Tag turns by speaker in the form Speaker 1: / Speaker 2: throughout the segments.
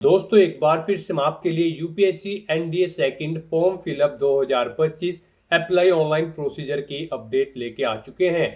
Speaker 1: दोस्तों एक बार फिर से हम आपके लिए UPSC NDA second form fill up 2025 apply online procedure की अपडेट लेके आ चुके हैं।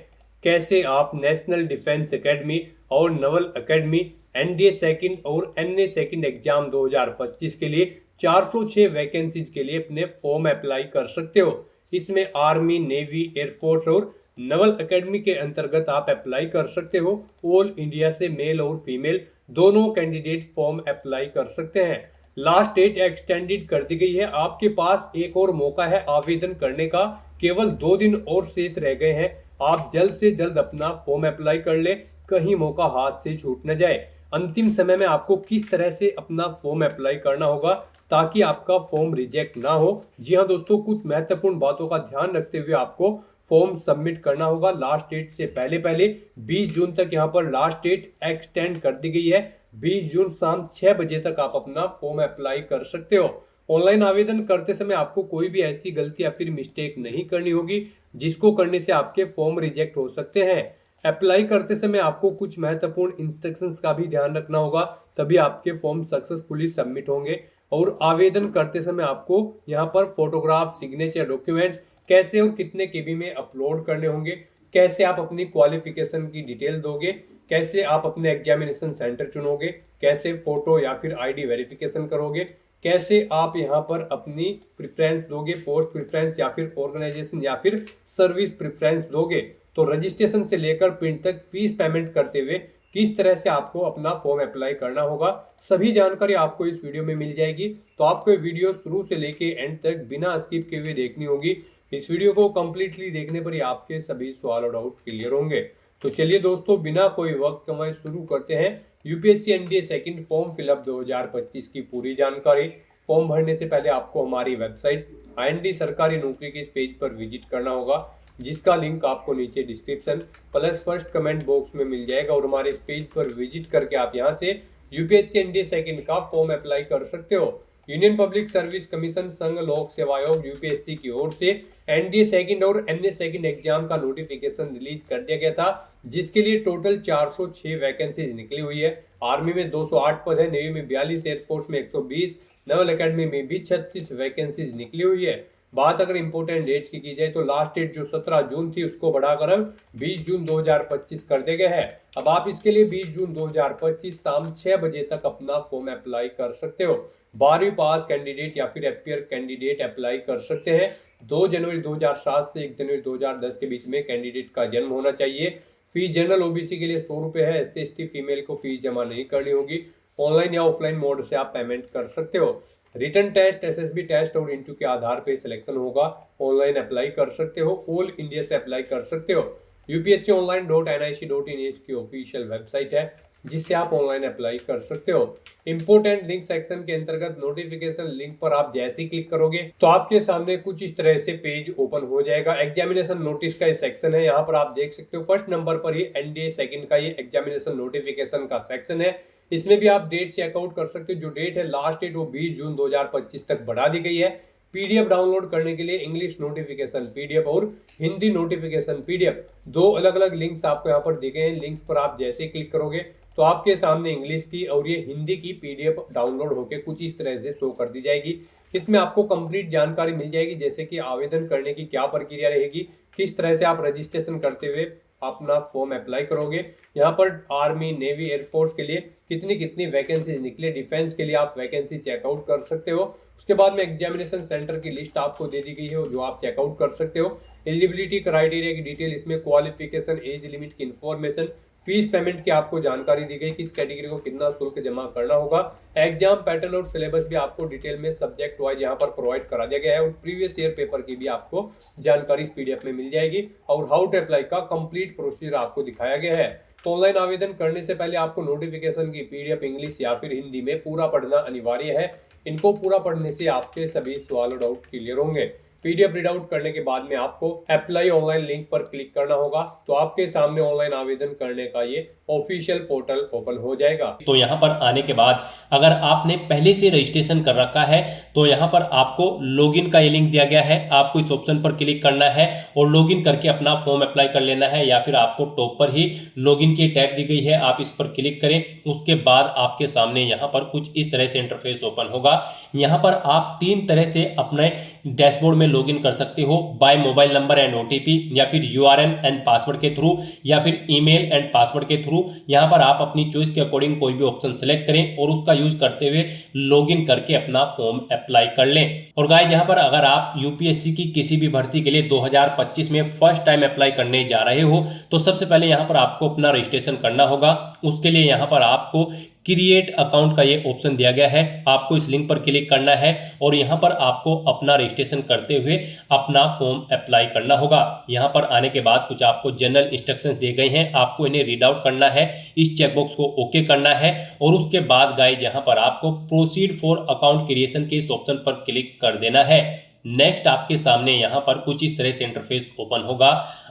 Speaker 1: कैसे आप नेशनल डिफेंस एकेडमी और नवल एकेडमी एनडीए सेकंड और एनए सेकंड एग्जाम 2025 के लिए 406 वैकेंसीज के लिए अपने फॉर्म अप्लाई कर सकते हो। इसमें आर्मी, नेवी, एयरफोर्स और नवल एकेडमी के अंतर्गत आप अप्लाई कर सकते हो। ऑल इंडिया से मेल और फीमेल दोनों कैंडिडेट फॉर्म अप्लाई कर सकते हैं। लास्ट डेट एक्सटेंडेड कर दी गई है। आपके पास एक और मौका है आवेदन करने का। केवल 2 दिन और शेष रह गए हैं। आप जल्द से जल्द अपना फॉर्म अप्लाई कर ले, कहीं मौका हाथ से छूट न जाए। अंतिम समय में आपको किस तरह से अपना फॉर्म अप्लाई करना होगा ताकि आपका फॉर्म रिजेक्ट ना हो। जी हाँ दोस्तों, कुछ महत्वपूर्ण बातों का ध्यान रखते हुए आपको फॉर्म सबमिट करना होगा। लास्ट डेट से पहले पहले 20 जून तक यहाँ पर लास्ट डेट एक्सटेंड कर दी गई है। 20 जून शाम 6 बजे तक आप अपना फॉर्म अप्लाई कर सकते हो। ऑनलाइन आवेदन करते समय आपको कोई भी ऐसी गलती या फिर मिस्टेक नहीं करनी होगी जिसको करने से आपके फॉर्म रिजेक्ट हो सकते हैं। अप्लाई करते समय आपको कुछ महत्वपूर्ण इंस्ट्रक्शंस का भी ध्यान रखना होगा, तभी आपके फॉर्म सक्सेसफुली सबमिट होंगे। और आवेदन करते समय आपको यहाँ पर फोटोग्राफ, सिग्नेचर, डॉक्यूमेंट कैसे और कितने केबी में अपलोड करने होंगे, कैसे आप अपनी क्वालिफिकेशन की डिटेल दोगे, कैसे आप अपने एग्जामिनेशन सेंटर चुनोगे, कैसे फोटो या फिर आईडी वेरिफिकेशन करोगे, कैसे आप यहाँ पर अपनी प्रेफरेंस दोगे, पोस्ट प्रेफरेंस या फिर ऑर्गेनाइजेशन या फिर सर्विस प्रेफरेंस दोगे। तो रजिस्ट्रेशन से लेकर प्रिंट तक फीस पेमेंट करते हुए किस तरह से आपको अपना फॉर्म अप्लाई करना होगा, सभी जानकारी आपको इस वीडियो में मिल जाएगी। तो आपको ये वीडियो शुरू से लेके एंड तक बिना स्किप किए हुए देखनी होगी। इस वीडियो को कंप्लीटली देखने पर ही आपके सभी सवाल और डाउट क्लियर होंगे। तो चलिए दोस्तों, बिना कोई वक्त कमाए शुरू करते हैं UPSC NDA second form fill up 2025 की पूरी जानकारी। फॉर्म भरने से पहले आपको हमारी वेबसाइट आईएनडी सरकारी नौकरी के इस पेज पर विजिट करना होगा, जिसका लिंक आपको नीचे description plus first comment box में मिल जाएगा। और हमारे इस पेज पर विजिट करके आप यहां से यूपीएससी एनडीए सेकंड का फॉर्म अप्लाई कर सकते हो। यूनियन पब्लिक सर्विस कमीशन संघ लोक सेवा आयोग यूपीएससी की ओर से एनडीए सेकंड और एनए सेकंड एग्जाम का नोटिफिकेशन रिलीज कर दिया गया था, जिसके लिए टोटल 406 वैकेंसीज निकली हुई है। आर्मी में 208 पद है, नेवी में 42, एयरफोर्स में 120, नवल एकेडमी में भी 36 वैकेंसीज निकली हुई है। बात अगर इंपोर्टेंट डेट्स की जाए तो लास्ट डेट जो 17 जून थी उसको बढ़ाकर अब 20 जून 2025 कर दिया गया है। अब आप इसके लिए 20 जून 2025 शाम 6 बजे तक अपना फॉर्म अप्लाई कर सकते हो। 12वीं पास कैंडिडेट या फिर एपियर कैंडिडेट अप्लाई कर सकते हैं। 2 जनवरी 2007 से 1 जनवरी 2010 के बीच में कैंडिडेट का जन्म होना चाहिए। फीस जनरल ओबीसी के लिए 100 रुपये है। एससी एसटी फीमेल को फीस जमा नहीं करनी होगी। ऑनलाइन या ऑफलाइन मोड से आप पेमेंट कर सकते हो। रिटन टेस्ट, एसएसबी टेस्ट और इंटरव्यू के आधार पे सिलेक्शन होगा। ऑनलाइन अप्लाई कर सकते हो, ऑल इंडिया से अप्लाई कर सकते हो। upsconline.nic.in की ऑफिशियल वेबसाइट है, जिससे आप ऑनलाइन अप्लाई कर सकते हो। इंपोर्टेंट लिंक सेक्शन के अंतर्गत नोटिफिकेशन लिंक पर आप जैसे ही क्लिक करोगे तो आपके सामने कुछ इस तरह से पेज ओपन हो जाएगा। एग्जामिनेशन नोटिस का सेक्शन है, यहाँ पर आप देख सकते हो फर्स्ट नंबर पर ही एनडीए सेकंड का ये एग्जामिनेशन नोटिफिकेशन का सेक्शन है। इसमें भी आप डेट चेकआउट कर सकते हो। जो डेट है लास्ट डेट वो 20 जून 2025 तक बढ़ा दी गई है। पीडीएफ डाउनलोड करने के लिए इंग्लिश नोटिफिकेशन पीडीएफ और हिंदी नोटिफिकेशन पीडीएफ, दो अलग अलग लिंक्स आपको यहाँ पर दिए गए हैं। लिंक्स पर आप जैसे क्लिक करोगे तो आपके सामने इंग्लिश की और ये हिंदी की पीडीएफ डाउनलोड होकर कुछ इस तरह से शो कर दी जाएगी। इसमें आपको कंप्लीट जानकारी मिल जाएगी, जैसे कि आवेदन करने की क्या प्रक्रिया रहेगी, किस तरह से आप रजिस्ट्रेशन करते हुए अपना फॉर्म अप्लाई करोगे, यहाँ पर आर्मी, नेवी, एयरफोर्स के लिए कितनी कितनी वैकेंसीज निकले, डिफेंस के लिए आप वैकेंसी चेकआउट कर सकते हो। उसके बाद में एग्जामिनेशन सेंटर की लिस्ट आपको दे दी गई है जो आप चेकआउट कर सकते हो। एलिजिबिलिटी क्राइटेरिया की डिटेल, इसमें क्वालिफिकेशन, एज लिमिट की इंफॉर्मेशन, फीस पेमेंट की आपको जानकारी दी गई, किस कैटेगरी को कितना शुल्क जमा करना होगा। एग्जाम पैटर्न और सिलेबस भी आपको डिटेल में सब्जेक्ट वाइज यहाँ पर प्रोवाइड करा दिया गया है। और प्रीवियस ईयर पेपर की भी आपको जानकारी पीडीएफ में मिल जाएगी। और हाउ टू अप्लाई का कंप्लीट प्रोसीजर आपको दिखाया गया है। तो ऑनलाइन आवेदन करने से पहले आपको नोटिफिकेशन की पीडीएफ इंग्लिश या फिर हिंदी में पूरा पढ़ना अनिवार्य है। इनको पूरा पढ़ने से आपके सभी सवाल और डाउट क्लियर होंगे। पीडीएफ रीड आउट करने के बाद में आपको अप्लाई ऑनलाइन लिंक पर क्लिक करना होगा, तो आपके सामने ऑनलाइन आवेदन करने का ये ऑफिशियल पोर्टल ओपन हो जाएगा।
Speaker 2: तो यहाँ पर आने के बाद अगर आपने पहले से रजिस्ट्रेशन कर रखा है तो यहाँ पर आपको लॉगिन का ये लिंक दिया गया है, आपको इस ऑप्शन पर क्लिक करना है और लॉगिन करके अपना फॉर्म अप्लाई कर लेना है, या फिर आपको टॉप पर ही लॉगिन की टैब दी गई है, आप इस पर क्लिक करें। उसके बाद आपके सामने यहाँ पर कुछ इस तरह से इंटरफेस ओपन होगा। यहाँ पर आप 3 तरह से अपने डैशबोर्ड में लॉगिन कर सकते हो, by mobile number and OTP, या फिर यूआरएन एंड पासवर्ड के थ्रू, या फिर ईमेल एंड पासवर्ड के थ्रू। यहाँ पर आप अपनी चॉइस के अकॉर्डिंग कोई भी ऑप्शन सेलेक्ट करें और उसका यूज करते हुए लॉगिन करके अपना फॉर्म अप्लाई कर लें। और गाइस यहाँ पर अगर आप यूपीएससी की किसी भी भर्ती के लिए 2025 में फर्स्ट टाइम अप्लाई करने जा रहे हो तो सबसे पहले यहाँ पर आपको अपना रजिस्ट्रेशन करना होगा। उसके लिए यहाँ पर आपको क्रिएट अकाउंट का ये ऑप्शन दिया गया है, आपको इस लिंक पर क्लिक करना है और यहाँ पर आपको अपना रजिस्ट्रेशन करते हुए अपना फॉर्म अप्लाई करना होगा। यहाँ पर आने के बाद कुछ आपको जनरल इंस्ट्रक्शंस दिए गए हैं, आपको इन्हें रीड आउट करना है, इस चेकबॉक्स को ओके करना है और उसके बाद गाइस यहाँ पर आपको प्रोसीड फॉर अकाउंट क्रिएशन के इस ऑप्शन पर क्लिक कर देना है। नेक्स्ट आपके सामने यहाँ पर कुछ इस तरह से इंटरफेस ओपन होगा।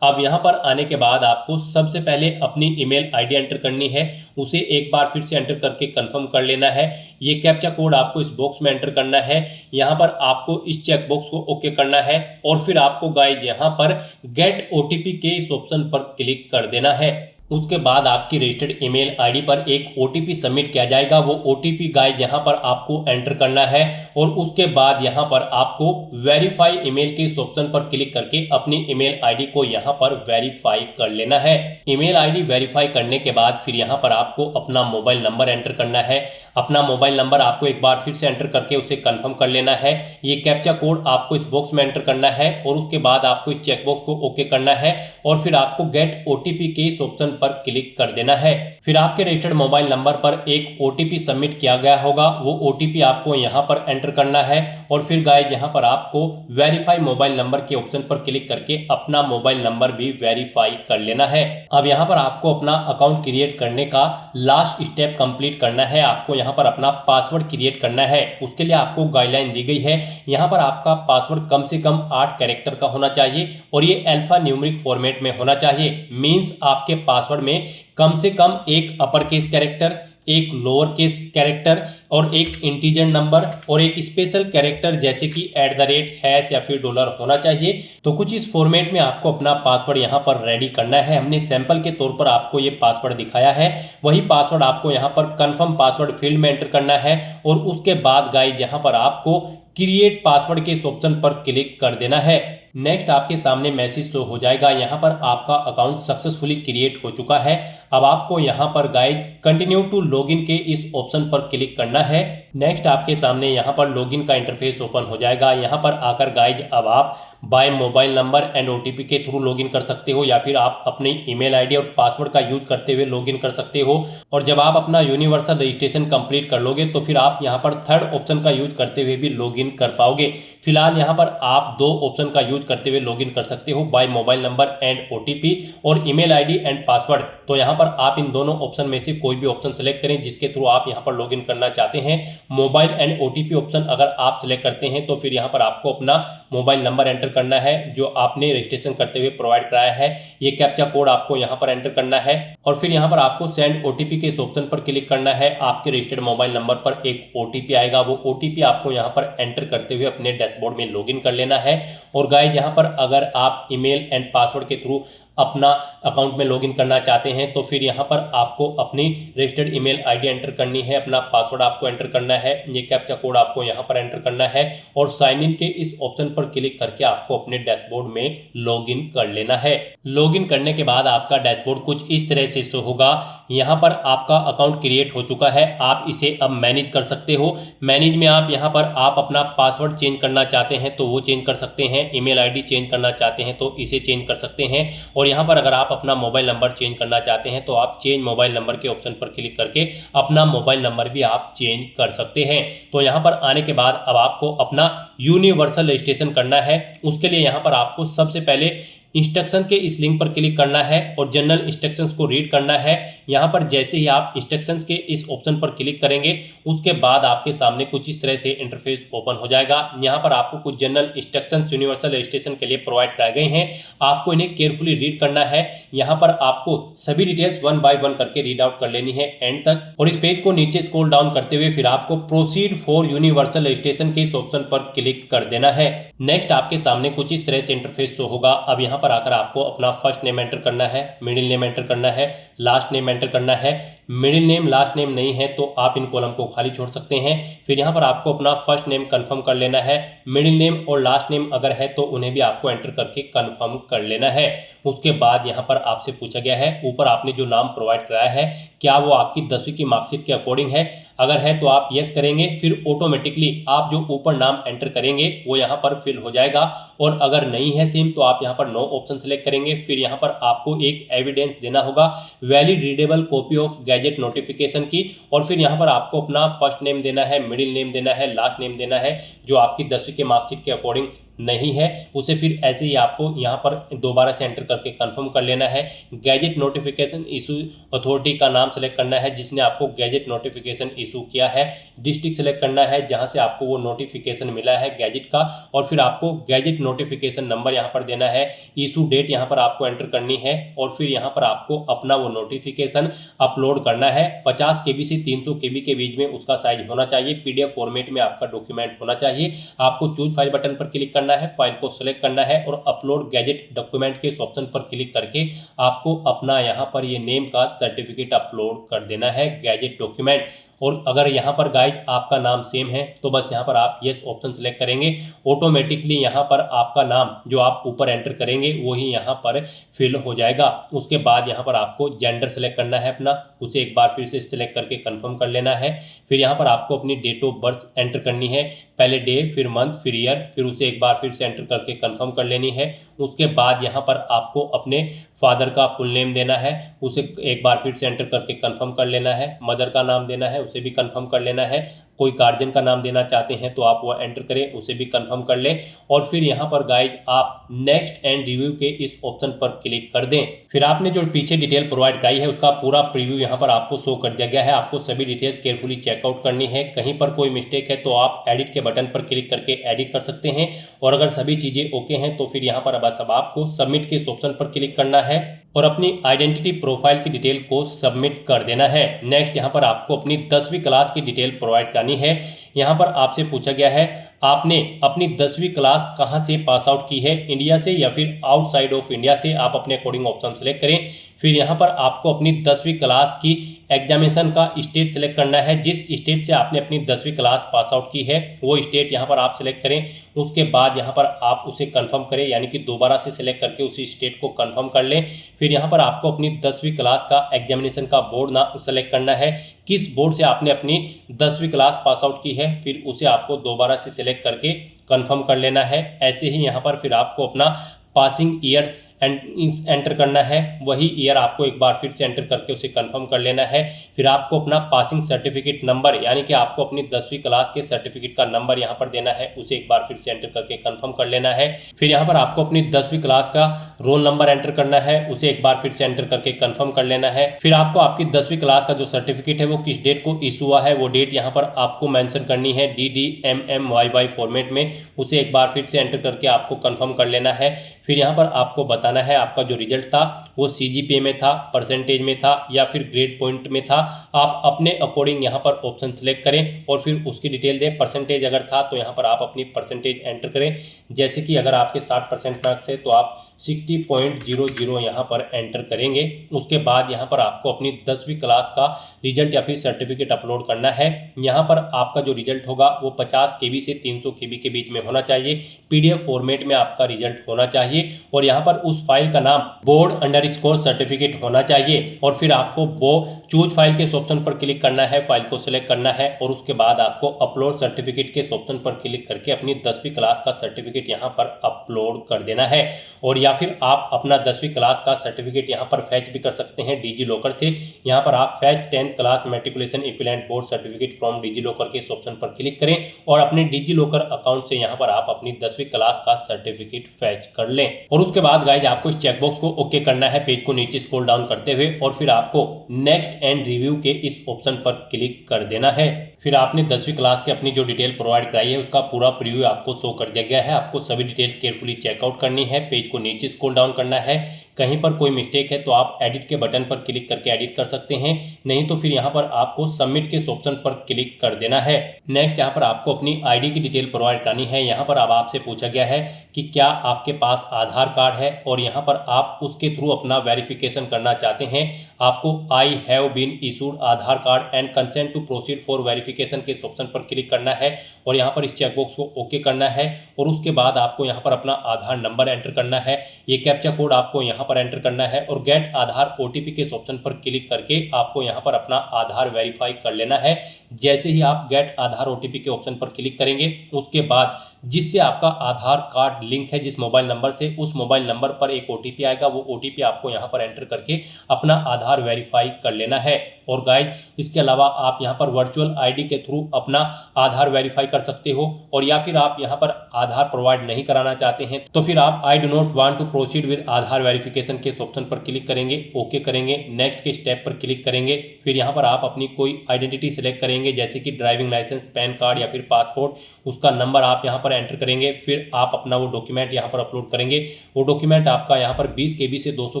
Speaker 2: अब यहाँ पर आने के बाद आपको सबसे पहले अपनी ईमेल आईडी एंटर करनी है, उसे एक बार फिर से एंटर करके कंफर्म कर लेना है। ये कैप्चा कोड आपको इस बॉक्स में एंटर करना है, यहाँ पर आपको इस चेक बॉक्स को ओके करना है और फिर आपको गाइस यहाँ पर गेट ओटीपी के इस ऑप्शन पर क्लिक कर देना है। उसके बाद आपकी रजिस्टर्ड ईमेल आईडी पर एक ओटीपी सबमिट किया जाएगा, वो ओटीपी गाइस यहाँ पर आपको एंटर करना है और उसके बाद यहाँ पर आपको वेरीफाई ईमेल के इस ऑप्शन पर क्लिक करके अपनी ईमेल आईडी को यहाँ पर वेरीफाई कर लेना है। ईमेल आईडी वेरीफाई करने के बाद फिर यहाँ पर आपको अपना मोबाइल नंबर एंटर करना है। अपना मोबाइल नंबर आपको एक बार फिर से एंटर करके उसे कंफर्म कर लेना है। ये कैप्चा कोड आपको इस बॉक्स में एंटर करना है और उसके बाद आपको इस चेकबॉक्स को ओके करना है और फिर आपको गेट ओटीपी के इस ऑप्शन पर क्लिक कर देना है। फिर आपके रजिस्टर्ड मोबाइल नंबर पर एक ओटीपी सबमिट किया गया होगा, वो ओटीपी आपको यहाँ पर एंटर करना है और फिर गाइस यहाँ पर आपको वेरीफाई मोबाइल नंबर के ऑप्शन पर क्लिक करके अपना मोबाइल नंबर भी वेरीफाई कर लेना है। अब यहाँ पर आपको अपना अकाउंट क्रिएट करने का लास्ट स्टेप कंप्लीट करना है, आपको यहाँ पर अपना पासवर्ड क्रिएट करना है। उसके लिए आपको गाइडलाइन दी गई है, यहाँ पर आपका पासवर्ड कम से कम 8 कैरेक्टर का होना चाहिए और ये अल्फा न्यूमेरिक फॉर्मेट में होना चाहिए। मींस आपके पासवर्ड में कम से कम एक अपर केस कैरेक्टर, एक लोअर केस कैरेक्टर और एक इंटीजर नंबर और एक स्पेशल कैरेक्टर जैसे कि @ हैश या फिर डॉलर होना चाहिए। तो कुछ इस फॉर्मेट में आपको अपना पासवर्ड यहाँ पर रेडी करना है। हमने सैंपल के तौर पर आपको ये पासवर्ड दिखाया है, वही पासवर्ड आपको यहाँ पर कंफर्म पासवर्ड फील्ड में एंटर करना है और उसके बाद गाइस यहाँ पर आपको क्रिएट पासवर्ड के इस ऑप्शन पर क्लिक कर देना है। नेक्स्ट आपके सामने मैसेज शो हो जाएगा, यहाँ पर आपका अकाउंट सक्सेसफुली क्रिएट हो चुका है। अब आपको यहाँ पर गाइस कंटिन्यू टू लॉगिन के इस ऑप्शन पर क्लिक करना है। नेक्स्ट आपके सामने यहाँ पर लॉगिन का इंटरफेस ओपन हो जाएगा। यहाँ पर आकर गाइस अब आप by mobile number and OTP के थ्रू लॉगिन कर सकते हो या फिर आप अपनी ईमेल आईडी और पासवर्ड का यूज करते हुए लॉगिन कर सकते हो। और जब आप अपना यूनिवर्सल रजिस्ट्रेशन कंप्लीट कर लोगे तो फिर आप यहाँ पर थर्ड ऑप्शन का यूज करते हुए भी लॉगिन कर पाओगे। फिलहाल यहाँ पर आप 2 ऑप्शन का यूज करते हुए लॉगिन कर सकते हो, by mobile number and OTP और ईमेल आईडी एंड पासवर्ड। तो यहाँ पर आप इन दोनों ऑप्शन में से कोई भी ऑप्शन सेलेक्ट करें जिसके थ्रू आप यहाँ पर लॉगिन करना चाहते हैं। मोबाइल एंड ओटीपी ऑप्शन अगर आप सेलेक्ट करते हैं तो फिर यहाँ पर आपको अपना मोबाइल नंबर एंटर करना है जो आपने रजिस्ट्रेशन करते हुए प्रोवाइड कराया है। ये कैप्चा कोड आपको यहाँ पर एंटर करना है और फिर यहाँ पर आपको सेंड ओटीपी के इस ऑप्शन पर क्लिक करना है। आपके रजिस्टर्ड मोबाइल नंबर पर एक ओटीपी आएगा, वो ओटीपी आपको यहाँ पर एंटर करते हुए अपने डैशबोर्ड में लॉगिन कर लेना है। और गाइस यहाँ पर अगर आप ईमेल एंड पासवर्ड के थ्रू अपना अकाउंट में लॉगिन करना चाहते हैं तो फिर यहाँ पर आपको अपनी रजिस्टर्ड ईमेल आईडी एंटर करनी है, अपना पासवर्ड आपको एंटर करना है, ये कैप्चा कोड आपको यहाँ पर एंटर करना है और साइन इन के इस ऑप्शन पर क्लिक करके आपको अपने डैशबोर्ड में लॉगिन कर लेना है। लॉगिन करने के बाद आपका डैशबोर्ड कुछ इस तरह से शो होगा। यहाँ पर आपका अकाउंट क्रिएट हो चुका है, आप इसे अब मैनेज कर सकते हो। मैनेज में आप यहाँ पर आप अपना पासवर्ड चेंज करना चाहते हैं तो वो चेंज कर सकते हैं, ईमेल आईडी चेंज करना चाहते हैं तो इसे चेंज कर सकते हैं और यहाँ पर अगर आप अपना मोबाइल नंबर चेंज करना चाहते हैं तो आप चेंज मोबाइल नंबर के ऑप्शन पर क्लिक करके अपना मोबाइल नंबर भी आप चेंज कर सकते हैं। तो यहाँ पर आने के बाद अब आपको अपना यूनिवर्सल रजिस्ट्रेशन करना है। उसके लिए यहाँ पर आपको सबसे पहले इंस्ट्रक्शन के इस लिंक पर क्लिक करना है और जनरल इंस्ट्रक्शंस को रीड करना है। यहाँ पर जैसे ही आप इंस्ट्रक्शंस के इस ऑप्शन पर क्लिक करेंगे उसके बाद आपके सामने कुछ इस तरह से इंटरफेस ओपन हो जाएगा। यहाँ पर आपको कुछ जनरल इंस्ट्रक्शंस यूनिवर्सल रजिस्ट्रेशन के लिए प्रोवाइड कराए गए हैं, आपको इन्हें केयरफुली रीड करना है। यहाँ पर आपको सभी डिटेल्स 1 बाय 1 करके रीड आउट कर लेनी है एंड तक, और इस पेज को नीचे स्क्रॉल डाउन करते हुए फिर आपको प्रोसीड फॉर यूनिवर्सल रजिस्ट्रेशन के इस ऑप्शन पर क्लिक कर देना है। नेक्स्ट आपके सामने कुछ इस तरह से इंटरफेस शो होगा। अब यहाँ पर आकर आपको अपना फर्स्ट नेम एंटर करना है, मिडिल नेम एंटर करना है, लास्ट नेम एंटर करना है। मिडिल नेम लास्ट नेम नहीं है तो आप इन कॉलम को खाली छोड़ सकते हैं। फिर यहाँ पर आपको अपना फर्स्ट नेम कंफर्म कर लेना है, मिडिल नेम और लास्ट नेम अगर है तो उन्हें भी आपको एंटर करके कंफर्म कर लेना है। उसके बाद यहाँ पर आपसे पूछा गया है ऊपर आपने जो नाम प्रोवाइड कराया है क्या वो आपकी 10वीं की मार्कशीट के अकॉर्डिंग है, अगर है तो आप यस करेंगे, फिर ऑटोमेटिकली आप जो ऊपर नाम एंटर करेंगे वो यहाँ पर फिल हो जाएगा। और अगर नहीं है सेम तो आप यहाँ पर नो ऑप्शन सेलेक्ट करेंगे। फिर यहाँ पर आपको एक एविडेंस देना होगा, valid readable copy of gadget notification की, और फिर यहाँ पर आपको अपना फर्स्ट नेम देना है, मिडिल नेम देना है, लास्ट नेम देना है। जो आपकी 10वीं के मार्कशीट के अकॉर्डिंग नहीं है उसे फिर ऐसे ही आपको यहाँ पर दोबारा से एंटर करके कंफर्म कर लेना है। गैजेट नोटिफिकेशन इशू अथॉरिटी का नाम सेलेक्ट करना है जिसने आपको गैजेट नोटिफिकेशन इशू किया है, डिस्ट्रिक्ट सेलेक्ट करना है जहाँ से आपको वो नोटिफिकेशन मिला है गैजेट का, और फिर आपको गैजेट नोटिफिकेशन नंबर यहाँ पर देना है, इशू डेट यहाँ पर आपको एंटर करनी है, और फिर यहाँ पर आपको अपना वो नोटिफिकेशन अपलोड करना है। 50 KB से 300 KB के बीच में उसका साइज होना चाहिए, PDF फॉर्मेट में आपका डॉक्यूमेंट होना चाहिए। आपको चूज फाइल बटन पर क्लिक करना है, फाइल को सिलेक्ट करना है और अपलोड गैजेट डॉक्यूमेंट के इस ऑप्शन पर क्लिक करके आपको अपना यहाँ पर ये नेम का सर्टिफिकेट अपलोड कर देना है गैजेट डॉक्यूमेंट। और अगर यहाँ पर गाइस आपका नाम सेम है तो बस यहाँ पर आप यस ऑप्शन सेलेक्ट करेंगे, ऑटोमेटिकली यहाँ पर आपका नाम जो आप ऊपर एंटर करेंगे वही यहाँ पर फिल हो जाएगा। उसके बाद यहाँ पर आपको जेंडर सेलेक्ट करना है अपना, उसे एक बार फिर से सिलेक्ट करके कंफर्म कर लेना है। फिर यहाँ पर आपको अपनी डेट ऑफ बर्थ एंटर करनी है, पहले डे फिर मंथ फिर ईयर, फिर उसे एक बार फिर से एंटर करके कंफर्म कर लेनी है। उसके बाद यहाँ पर आपको अपने फादर का फुल नेम देना है, उसे एक बार फिर से एंटर करके कंफर्म कर लेना है। मदर का नाम देना है, उसे भी कंफर्म कर लेना है। कोई गार्जियन का नाम देना चाहते हैं तो आप वो एंटर करें, उसे भी कंफर्म कर लें। और फिर यहाँ पर गाइस आप नेक्स्ट एंड रिव्यू के इस ऑप्शन पर क्लिक कर दें। फिर आपने जो पीछे डिटेल प्रोवाइड कराई है उसका पूरा प्रीव्यू यहाँ पर आपको शो कर दिया गया है। आपको सभी डिटेल्स केयरफुली चेकआउट करनी है, कहीं पर कोई मिस्टेक है तो आप एडिट के बटन पर क्लिक करके एडिट कर सकते हैं। और अगर सभी चीजें ओके हैं तो फिर यहाँ पर बस अब आपको सबमिट के इस ऑप्शन पर क्लिक करना है और अपनी आइडेंटिटी प्रोफाइल की डिटेल को सबमिट कर देना है। नेक्स्ट यहाँ पर आपको अपनी 10वीं क्लास की डिटेल प्रोवाइड करनी है। यहाँ पर आपसे पूछा गया है आपने अपनी 10वीं क्लास कहाँ से पास आउट की है, इंडिया से या फिर आउटसाइड ऑफ इंडिया से, आप अपने अकॉर्डिंग ऑप्शन सेलेक्ट करें। फिर यहाँ पर आपको अपनी 10वीं क्लास की एग्जामिनेशन का स्टेट सेलेक्ट करना है, जिस स्टेट से आपने अपनी 10वीं क्लास पास आउट की है वो स्टेट यहाँ पर आप सेलेक्ट करें। उसके बाद यहाँ पर आप उसे कंफर्म करें, यानी कि दोबारा से सिलेक्ट करके उसी स्टेट को कंफर्म कर लें। फिर यहाँ पर आपको अपनी 10वीं क्लास का एग्जामिनेशन का बोर्ड ना सेलेक्ट करना है, किस बोर्ड से आपने अपनी 10वीं क्लास पास आउट की है, फिर उसे आपको दोबारा से सिलेक्ट करके कंफर्म कर लेना है। ऐसे ही यहाँ पर फिर आपको अपना पासिंग ईयर एंटर करना है, वही ईयर आपको एक बार फिर से एंटर करके उसे कंफर्म कर लेना है। फिर आपको अपना पासिंग सर्टिफिकेट नंबर, यानी कि आपको अपनी 10वीं क्लास के सर्टिफिकेट का नंबर यहाँ पर देना है, उसे एक बार फिर से एंटर करके कंफर्म कर लेना है। फिर यहाँ पर आपको अपनी 10वीं क्लास का रोल नंबर एंटर करना है, उसे एक बार फिर से एंटर करके कंफर्म कर लेना है। फिर आपको आपकी 10वीं क्लास का जो सर्टिफिकेट है वो किस डेट को इशू हुआ है वो डेट यहाँ पर आपको मेंशन करनी है DDMMYY फॉर्मेट में, उसे एक बार फिर से एंटर करके आपको कंफर्म कर लेना है। फिर यहाँ पर आपको बताना है आपका जो रिजल्ट था वो CGPA में था, परसेंटेज में था या फिर ग्रेड पॉइंट में था। आप अपने अकॉर्डिंग यहाँ पर ऑप्शन सेलेक्ट करें और फिर उसकी डिटेल दें। परसेंटेज अगर था तो यहाँ पर आप अपनी परसेंटेज एंटर करें, जैसे कि अगर आपके 60% मार्क्स है तो आप 60.00 यहाँ पर एंटर करेंगे। उसके बाद यहाँ पर आपको अपनी 10वीं क्लास का रिजल्ट या फिर सर्टिफिकेट अपलोड करना है। यहाँ पर आपका जो रिजल्ट होगा वो 50 KB से 300 KB के बीच में होना चाहिए, PDF फॉर्मेट में आपका रिजल्ट होना चाहिए और यहाँ पर उस फाइल का नाम बोर्ड_ सर्टिफिकेट होना चाहिए। और फिर आपको वो चूज फाइल के ऑप्शन पर क्लिक करना है, फाइल को सिलेक्ट करना है और उसके बाद आपको अपलोड सर्टिफिकेट के ऑप्शन पर क्लिक करके अपनी 10वीं क्लास का सर्टिफिकेट यहाँ पर अपलोड कर देना है। और या फिर आप अपना 10वीं क्लास का सर्टिफिकेट यहाँ पर फैच भी कर सकते हैं डिजी लॉकर से। यहाँ पर आप fetch 10th class matriculation equivalent board certificate from DigiLocker के इस ऑप्शन पर क्लिक करें और अपने डिजी लॉकर अकाउंट से यहाँ पर आप अपनी 10वीं क्लास का सर्टिफिकेट फैच कर लें। और उसके बाद गाइज आपको इस चेकबॉक्स को ओके करना है पेज को नीचे स्क्रॉल डाउन करते हुए, और फिर आपको नेक्स्ट एंड रिव्यू के इस ऑप्शन पर क्लिक कर देना है। फिर आपने 10वीं क्लास की अपनी जो डिटेल प्रोवाइड कराई है उसका पूरा प्रीव्यू आपको शो कर दिया गया है। आपको सभी डिटेल्स केयरफुली चेकआउट करनी है, पेज को नीचे स्क्रॉल डाउन करना है। कहीं पर कोई मिस्टेक है तो आप एडिट के बटन पर क्लिक करके एडिट कर सकते हैं, नहीं तो फिर यहाँ पर आपको सबमिट के इस ऑप्शन पर क्लिक कर देना है। नेक्स्ट यहाँ पर आपको अपनी आईडी की डिटेल प्रोवाइड करनी है। यहाँ पर अब आपसे पूछा गया है कि क्या आपके पास आधार कार्ड है और यहाँ पर आप उसके थ्रू अपना वेरिफिकेशन करना चाहते हैं। आपको I have been issued Aadhaar card and consent to proceed for verification के इस ऑप्शन पर क्लिक करना है और यहाँ पर इस चेकबॉक्स को ओके करना है। और उसके बाद आपको यहाँ पर अपना आधार नंबर एंटर करना है, ये कैप्चा कोड आपको यहाँ पर एंटर करना है और गेट आधार ओटीपी के इस ऑप्शन पर क्लिक करके आपको यहाँ पर अपना आधार वेरीफाई कर लेना है। जैसे ही आप गेट आधार ओटीपी के ऑप्शन पर क्लिक करेंगे उसके बाद जिससे आपका आधार कार्ड लिंक है जिस मोबाइल नंबर से, उस मोबाइल नंबर पर एक ओटीपी आएगा। वो ओटीपी आपको यहाँ पर एंटर करके अपना आधार वेरीफाई कर लेना है। और गाइज इसके अलावा आप यहाँ पर वर्चुअल आईडी के थ्रू अपना आधार वेरीफाई कर सकते हो, और या फिर आप यहाँ पर आधार प्रोवाइड नहीं कराना चाहते हैं तो फिर आप I do not want to proceed with Aadhaar verification के ऑप्शन पर क्लिक करेंगे, ओके करेंगे, नेक्स्ट के स्टेप पर क्लिक करेंगे। फिर यहाँ पर आप अपनी कोई आइडेंटिटी सिलेक्ट करेंगे जैसे कि ड्राइविंग लाइसेंस, पैन कार्ड या फिर पासपोर्ट, उसका नंबर आप यहाँ पर एंटर करेंगे। फिर आप अपना वो डॉक्यूमेंट यहाँ पर अपलोड करेंगे। वो डॉक्यूमेंट आपका यहाँ पर 20 KB से 200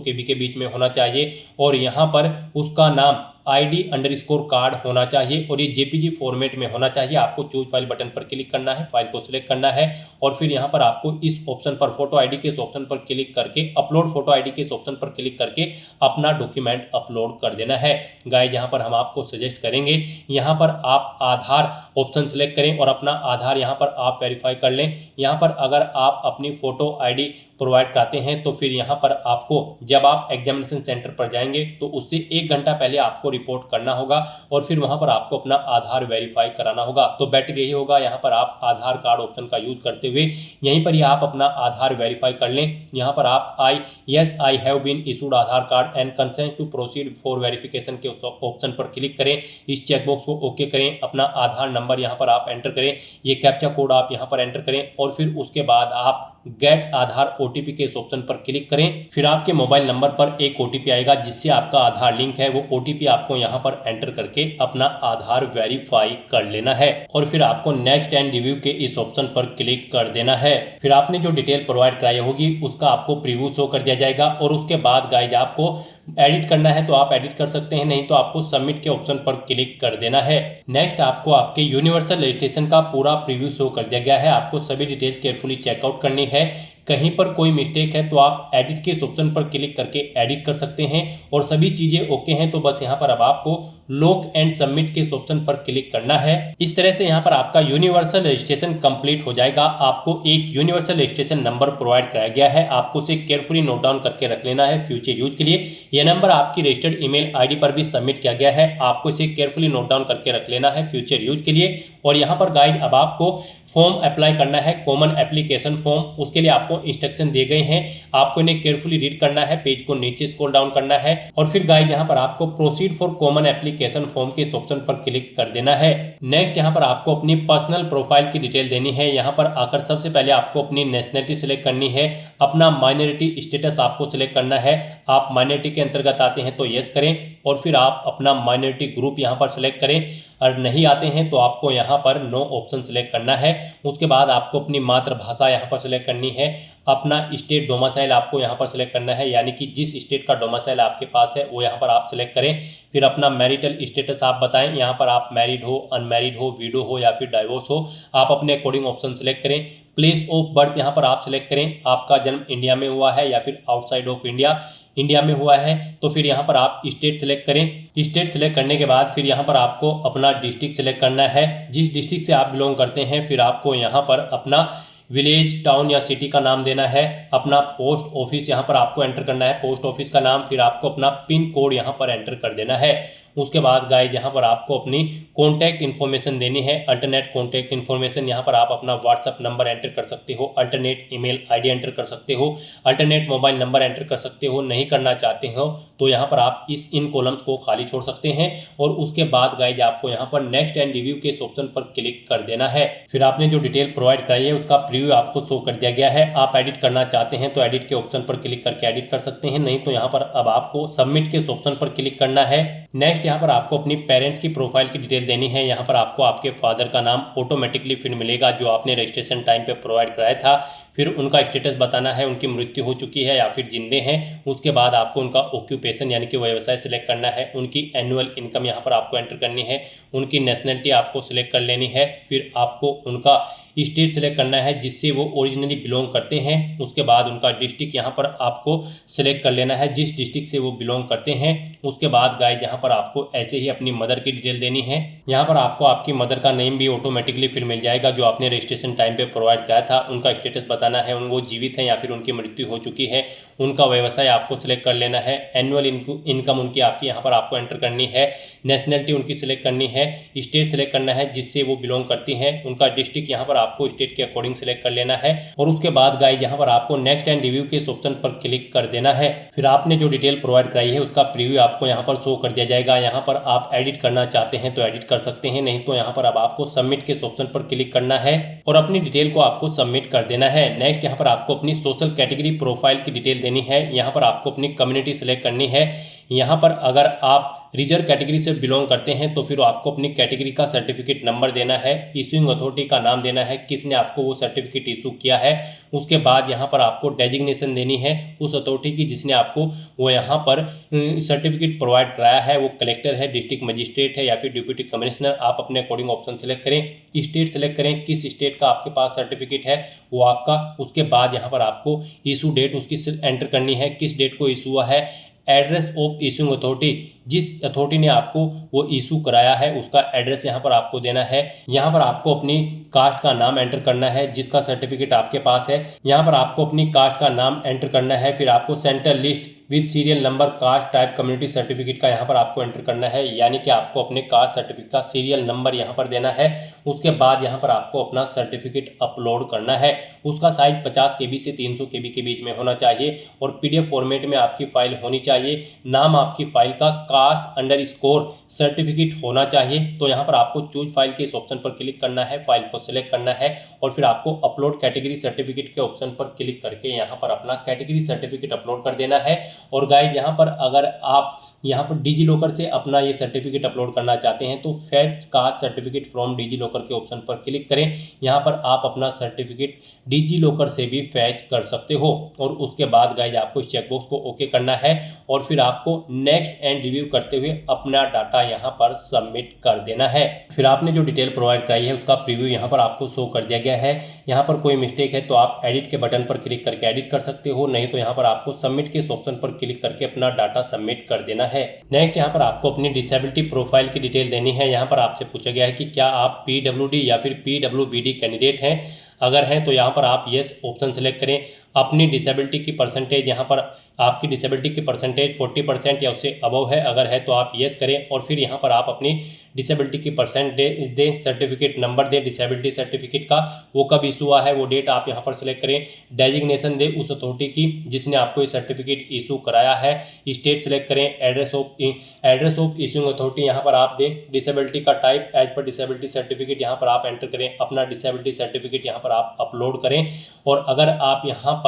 Speaker 2: KB के बीच में होना चाहिए और यहाँ पर उसका नाम ID_कार्ड होना चाहिए और ये JPG फॉर्मेट में होना चाहिए। आपको चूज फाइल बटन पर क्लिक करना है, फाइल को सिलेक्ट करना है और फिर यहाँ पर आपको इस ऑप्शन पर फोटो आईडी के इस ऑप्शन पर क्लिक करके अपलोड फोटो आईडी के इस ऑप्शन पर क्लिक करके अपना डॉक्यूमेंट अपलोड कर देना है। गाइस यहाँ पर हम आपको सजेस्ट करेंगे यहाँ पर आप आधार ऑप्शन सेलेक्ट करें और अपना आधार यहाँ पर आप वेरीफाई कर लें। यहाँ पर अगर आप अपनी फोटो आईडी प्रोवाइड कराते हैं तो फिर यहाँ पर आपको जब आप एग्जामिनेशन सेंटर पर जाएंगे तो उससे 1 घंटा पहले आपको रिपोर्ट करना होगा और फिर वहां पर आपको अपना आधार वेरीफाई कराना होगा। तो बेटर यही होगा यहाँ पर आप आधार कार्ड ऑप्शन का यूज करते हुए यहीं पर ही आप अपना आधार वेरीफाई कर लें। यहाँ पर आप I have been issued Aadhaar card and consent to proceed for verification के ऑप्शन पर क्लिक करें, इस चेकबॉक्स को ओके करें, अपना आधार नंबर यहाँ पर आप एंटर करें, ये कैप्चा कोड आप यहाँ पर एंटर करें और फिर उसके बाद आप गेट आधार ओटीपी के इस ऑप्शन पर क्लिक करें। फिर आपके मोबाइल नंबर पर एक ओटीपी आएगा जिससे आपका आधार लिंक है, वो ओटीपी आपको यहाँ पर एंटर करके अपना आधार वेरीफाई कर लेना है और फिर आपको नेक्स्ट एंड रिव्यू के इस ऑप्शन पर क्लिक कर देना है। फिर आपने जो डिटेल प्रोवाइड कराई होगी उसका आपको प्रीव्यू शो कर दिया जाएगा और उसके बाद गाइज आपको एडिट करना है तो आप एडिट कर सकते हैं, नहीं तो आपको सबमिट के ऑप्शन पर क्लिक कर देना है। नेक्स्ट आपको आपके यूनिवर्सल रजिस्ट्रेशन का पूरा प्रीव्यू शो कर दिया गया है। आपको सभी डिटेल्स केयरफुली चेकआउट करनी है। कहीं पर कोई मिस्टेक है तो आप एडिट के इस ऑप्शन पर क्लिक करके एडिट कर सकते हैं और सभी चीजें ओके हैं तो बस यहाँ पर अब आपको लॉक एंड सबमिट के इस ऑप्शन पर क्लिक करना है। इस तरह से यहाँ पर आपका यूनिवर्सल रजिस्ट्रेशन कंप्लीट हो जाएगा। आपको एक यूनिवर्सल रजिस्ट्रेशन नंबर प्रोवाइड कराया गया है, आपको उसे केयरफुली नोट डाउन करके रख लेना है फ्यूचर यूज के लिए। यह नंबर आपकी रजिस्टर्ड ईमेल आईडी पर भी सबमिट किया गया है, आपको इसे केयरफुली नोट डाउन करके रख लेना है फ्यूचर यूज के लिए। और यहाँ पर गाइड अब आपको फॉर्म अप्लाई करना है, कॉमन एप्लीकेशन फॉर्म, उसके लिए आपको इंस्ट्रक्शन दिए गए हैं, आपको इन्हें केयरफुली रीड करना है, पेज को नीचे स्क्रॉल डाउन करना है और फिर गाइड यहाँ पर आपको proceed for common application form के इस ऑप्शन पर क्लिक कर देना है। नेक्स्ट यहाँ पर आपको अपनी पर्सनल प्रोफाइल की डिटेल देनी है। यहाँ पर आकर सबसे पहले आपको अपनी नेशनलिटी सिलेक्ट करनी है, अपना माइनॉरिटी स्टेटस आपको सिलेक्ट करना है। आप माइनॉरिटी के अंतर्गत आते हैं तो यस करें और फिर आप अपना माइनॉरिटी ग्रुप यहाँ पर सिलेक्ट करें, और नहीं आते हैं तो आपको यहाँ पर नो ऑप्शन सिलेक्ट करना है। उसके बाद आपको अपनी मातृभाषा यहाँ पर सिलेक्ट करनी है, अपना स्टेट डोमिसाइल आपको यहाँ पर सिलेक्ट करना है, यानी कि जिस स्टेट का डोमिसाइल आपके पास है वो यहाँ पर आप सिलेक्ट करें। फिर अपना मैरिटल स्टेटस आप बताएं, यहाँ पर आप मैरिड हो, अनमैरिड हो, विडो हो या फिर डाइवोर्स हो, आप अपने अकॉर्डिंग ऑप्शन सिलेक्ट करें। प्लेस ऑफ बर्थ यहाँ पर आप सिलेक्ट करें, आपका जन्म इंडिया में हुआ है या फिर आउटसाइड ऑफ इंडिया में हुआ है तो फिर यहाँ पर आप स्टेट सिलेक्ट करें। स्टेट सिलेक्ट करने के बाद फिर यहाँ पर आपको अपना डिस्ट्रिक्ट सिलेक्ट करना है, जिस डिस्ट्रिक्ट से आप बिलोंग करते हैं। फिर आपको यहाँ पर अपना विलेज, टाउन या सिटी का नाम देना है, अपना पोस्ट ऑफिस यहाँ पर आपको एंटर करना है, पोस्ट ऑफिस का नाम, फिर आपको अपना पिन कोड यहाँ पर एंटर कर देना है। उसके बाद गाइज यहाँ पर आपको अपनी कॉन्टैक्ट इन्फॉर्मेशन देनी है, अल्टरनेट कॉन्टैक्ट इन्फॉर्मेशन। यहाँ पर आप अपना व्हाट्सअप नंबर एंटर कर सकते हो, अल्टरनेट ईमेल आईडी एंटर कर सकते हो, अल्टरनेट मोबाइल नंबर एंटर कर सकते हो। नहीं करना चाहते हो तो यहाँ पर आप इन कॉलम्स को खाली छोड़ सकते हैं। और उसके बाद गाइज आपको यहाँ पर नेक्स्ट एंड रिव्यू के ऑप्शन पर क्लिक कर देना है। फिर आपने जो डिटेल प्रोवाइड कराई है उसका प्रीव्यू आपको शो कर दिया गया है। आप एडिट करना चाहते हैं तो एडिट के ऑप्शन पर क्लिक करके एडिट कर सकते हैं, नहीं तो यहाँ पर अब आपको सबमिट के ऑप्शन पर क्लिक करना है। नेक्स्ट यहाँ पर आपको अपनी पेरेंट्स की प्रोफाइल की डिटेल देनी है। यहाँ पर आपको आपके फादर का नाम ऑटोमेटिकली फिर मिलेगा जो आपने रजिस्ट्रेशन टाइम पे प्रोवाइड कराया था। फिर उनका स्टेटस बताना है, उनकी मृत्यु हो चुकी है या फिर जिंदे हैं। उसके बाद आपको उनका ऑक्यूपेशन यानी कि व्यवसाय सिलेक्ट करना है, उनकी एनुअल इनकम यहाँ पर आपको एंटर करनी है, उनकी नेशनलिटी आपको सिलेक्ट कर लेनी है। फिर आपको उनका स्टेट सेलेक्ट करना है जिससे वो ओरिजिनली बिलोंग करते हैं। उसके बाद उनका डिस्ट्रिक्ट यहाँ पर आपको सिलेक्ट कर लेना है जिस डिस्ट्रिक्ट से वो बिलोंग करते हैं। उसके बाद गाइज यहाँ पर आपको ऐसे ही अपनी मदर की डिटेल देनी है। यहाँ पर आपको आपकी मदर का नेम भी ऑटोमेटिकली फिर मिल जाएगा जो आपने रजिस्ट्रेशन टाइम पे प्रोवाइड कराया था। उनका स्टेटस बताना है, वो जीवित हैं या फिर उनकी मृत्यु हो चुकी है। उनका व्यवसाय आपको सिलेक्ट कर लेना है, एनुअल इनकम उनकी आपकी यहाँ पर आपको एंटर करनी है, नेशनलिटी उनकी सिलेक्ट करनी है, स्टेट सिलेक्ट करना है जिससे वो बिलोंग करती हैं, उनका डिस्ट्रिक्ट यहाँ पर आपको स्टेट के अकॉर्डिंग सिलेक्ट कर लेना है। और उसके बाद गाइज यहाँ पर आपको नेक्स्ट एंड रिव्यू के ऑप्शन पर क्लिक कर देना है। फिर आपने जो डिटेल प्रोवाइड कराई है उसका प्रीव्यू आपको यहाँ पर शो कर दिया जाएगा। यहाँ पर आप एडिट करना चाहते हैं तो एडिट कर सकते हैं, नहीं तो यहाँ पर अब आपको सबमिट के ऑप्शन पर क्लिक करना है और अपनी डिटेल को आपको सबमिट कर देना है। नेक्स्ट यहाँ पर आपको अपनी सोशल कैटेगरी प्रोफाइल की डिटेल देनी है। यहाँ पर आपको अपनी कम्युनिटी सिलेक्ट करनी है। यहाँ पर अगर आप रिजर्व कैटेगरी से बिलोंग करते हैं तो फिर आपको अपनी कैटेगरी का सर्टिफिकेट नंबर देना है, इशूइंग अथॉरिटी का नाम देना है, किसने आपको वो सर्टिफिकेट इशू किया है। उसके बाद यहाँ पर आपको डेजिग्नेशन देनी है उस अथॉरिटी की जिसने आपको वो यहाँ पर सर्टिफिकेट प्रोवाइड कराया है, वो कलेक्टर है, डिस्ट्रिक्ट मजिस्ट्रेट है या फिर डिप्यूटी कमिश्नर। आप अपने अकॉर्डिंग ऑप्शन सेलेक्ट करें, स्टेट सेलेक्ट करें, किस स्टेट का आपके पास सर्टिफिकेट है वो आपका। उसके बाद यहाँ पर आपको इशू डेट उसकी एंटर करनी है, किस डेट को इशू हुआ है, एड्रेस ऑफ इशूइंग अथॉरिटी, जिस अथॉरिटी ने आपको वो इशू कराया है उसका एड्रेस यहाँ पर आपको देना है। यहाँ पर आपको अपनी कास्ट का नाम एंटर करना है जिसका सर्टिफिकेट आपके पास है। यहाँ पर आपको अपनी कास्ट का नाम एंटर करना है। फिर आपको central list with serial number caste type community certificate का यहाँ पर आपको एंटर करना है, यानी कि आपको अपने कास्ट सर्टिफिकेट का सीरियल नंबर यहाँ पर देना है। उसके बाद यहाँ पर आपको अपना सर्टिफिकेट अपलोड करना है। उसका साइज 50 KB से 300 KB के बीच में होना चाहिए और PDF फॉर्मेट में आपकी फाइल होनी चाहिए। नाम आपकी फाइल का कास्ट_सर्टिफिकेट होना चाहिए। तो यहाँ पर आपको चूज फाइल के इस ऑप्शन पर क्लिक करना है, फाइल को सिलेक्ट करना है और फिर आपको अपलोड कैटेगरी सर्टिफिकेट के ऑप्शन पर क्लिक करके यहाँ पर अपना कैटेगरी सर्टिफिकेट अपलोड कर देना है। और गाइज यहाँ पर अगर आप यहाँ पर डिजी लॉकर से अपना ये सर्टिफिकेट अपलोड करना चाहते हैं तो fetch caste certificate from DigiLocker के ऑप्शन पर क्लिक करें। यहाँ पर आप अपना सर्टिफिकेट डिजी लॉकर से भी फैच कर सकते हो। और उसके बाद गाइज आपको इस चेकबॉक्स को ओके करना है और फिर आपको नेक्स्ट एंड रिव्यू करते हुए अपना डाटा यहाँ पर सबमिट कर देना है। फिर आपने जो डिटेल प्रोवाइड कराई है उसका प्रीव्यू यहाँ पर आपको शो कर दिया गया है। यहाँ पर कोई मिस्टेक है तो आप एडिट के बटन पर क्लिक करके एडिट कर सकते हो, नहीं तो यहाँ पर आपको सबमिट के ऑप्शन पर क्लिक करके अपना डाटा सबमिट कर देना है। नेक्स्ट यहाँ पर आपको अपनी डिसेबिलिटी प्रोफाइल की डिटेल देनी है। यहाँ पर आपसे पूछा गया है कि क्या आप PWD या फिर PWBD कैंडिडेट हैं। अगर हैं तो यहाँ पर आप यस ऑप्शन सेलेक्ट करें। अपनी डिसेबिलिटी की परसेंटेज, यहाँ पर आपकी डिसेबिलिटी की परसेंटेज 40% या उससे अबव है, अगर है तो आप यस करें और फिर यहाँ पर आप अपनी डिसेबिलिटी की परसेंटेज दें, सर्टिफिकेट नंबर दें डिसेबिलिटी सर्टिफिकेट का, वो कब इशू हुआ है वो डेट आप यहाँ पर सेलेक्ट करें। डेजिग्नेशन दें उस अथॉरिटी की जिसने आपको ये सर्टिफिकेट इशू कराया है। स्टेट सेलेक्ट करें, एड्रेस ऑफ इशूइंग अथॉरिटी यहाँ पर आप दें। डिसेबिलिटी का type as per disability certificate यहाँ पर आप एंटर करें। अपना डिसेबिलिटी सर्टिफिकेट यहाँ पर आप अपलोड करें। और अगर आप यहाँ पर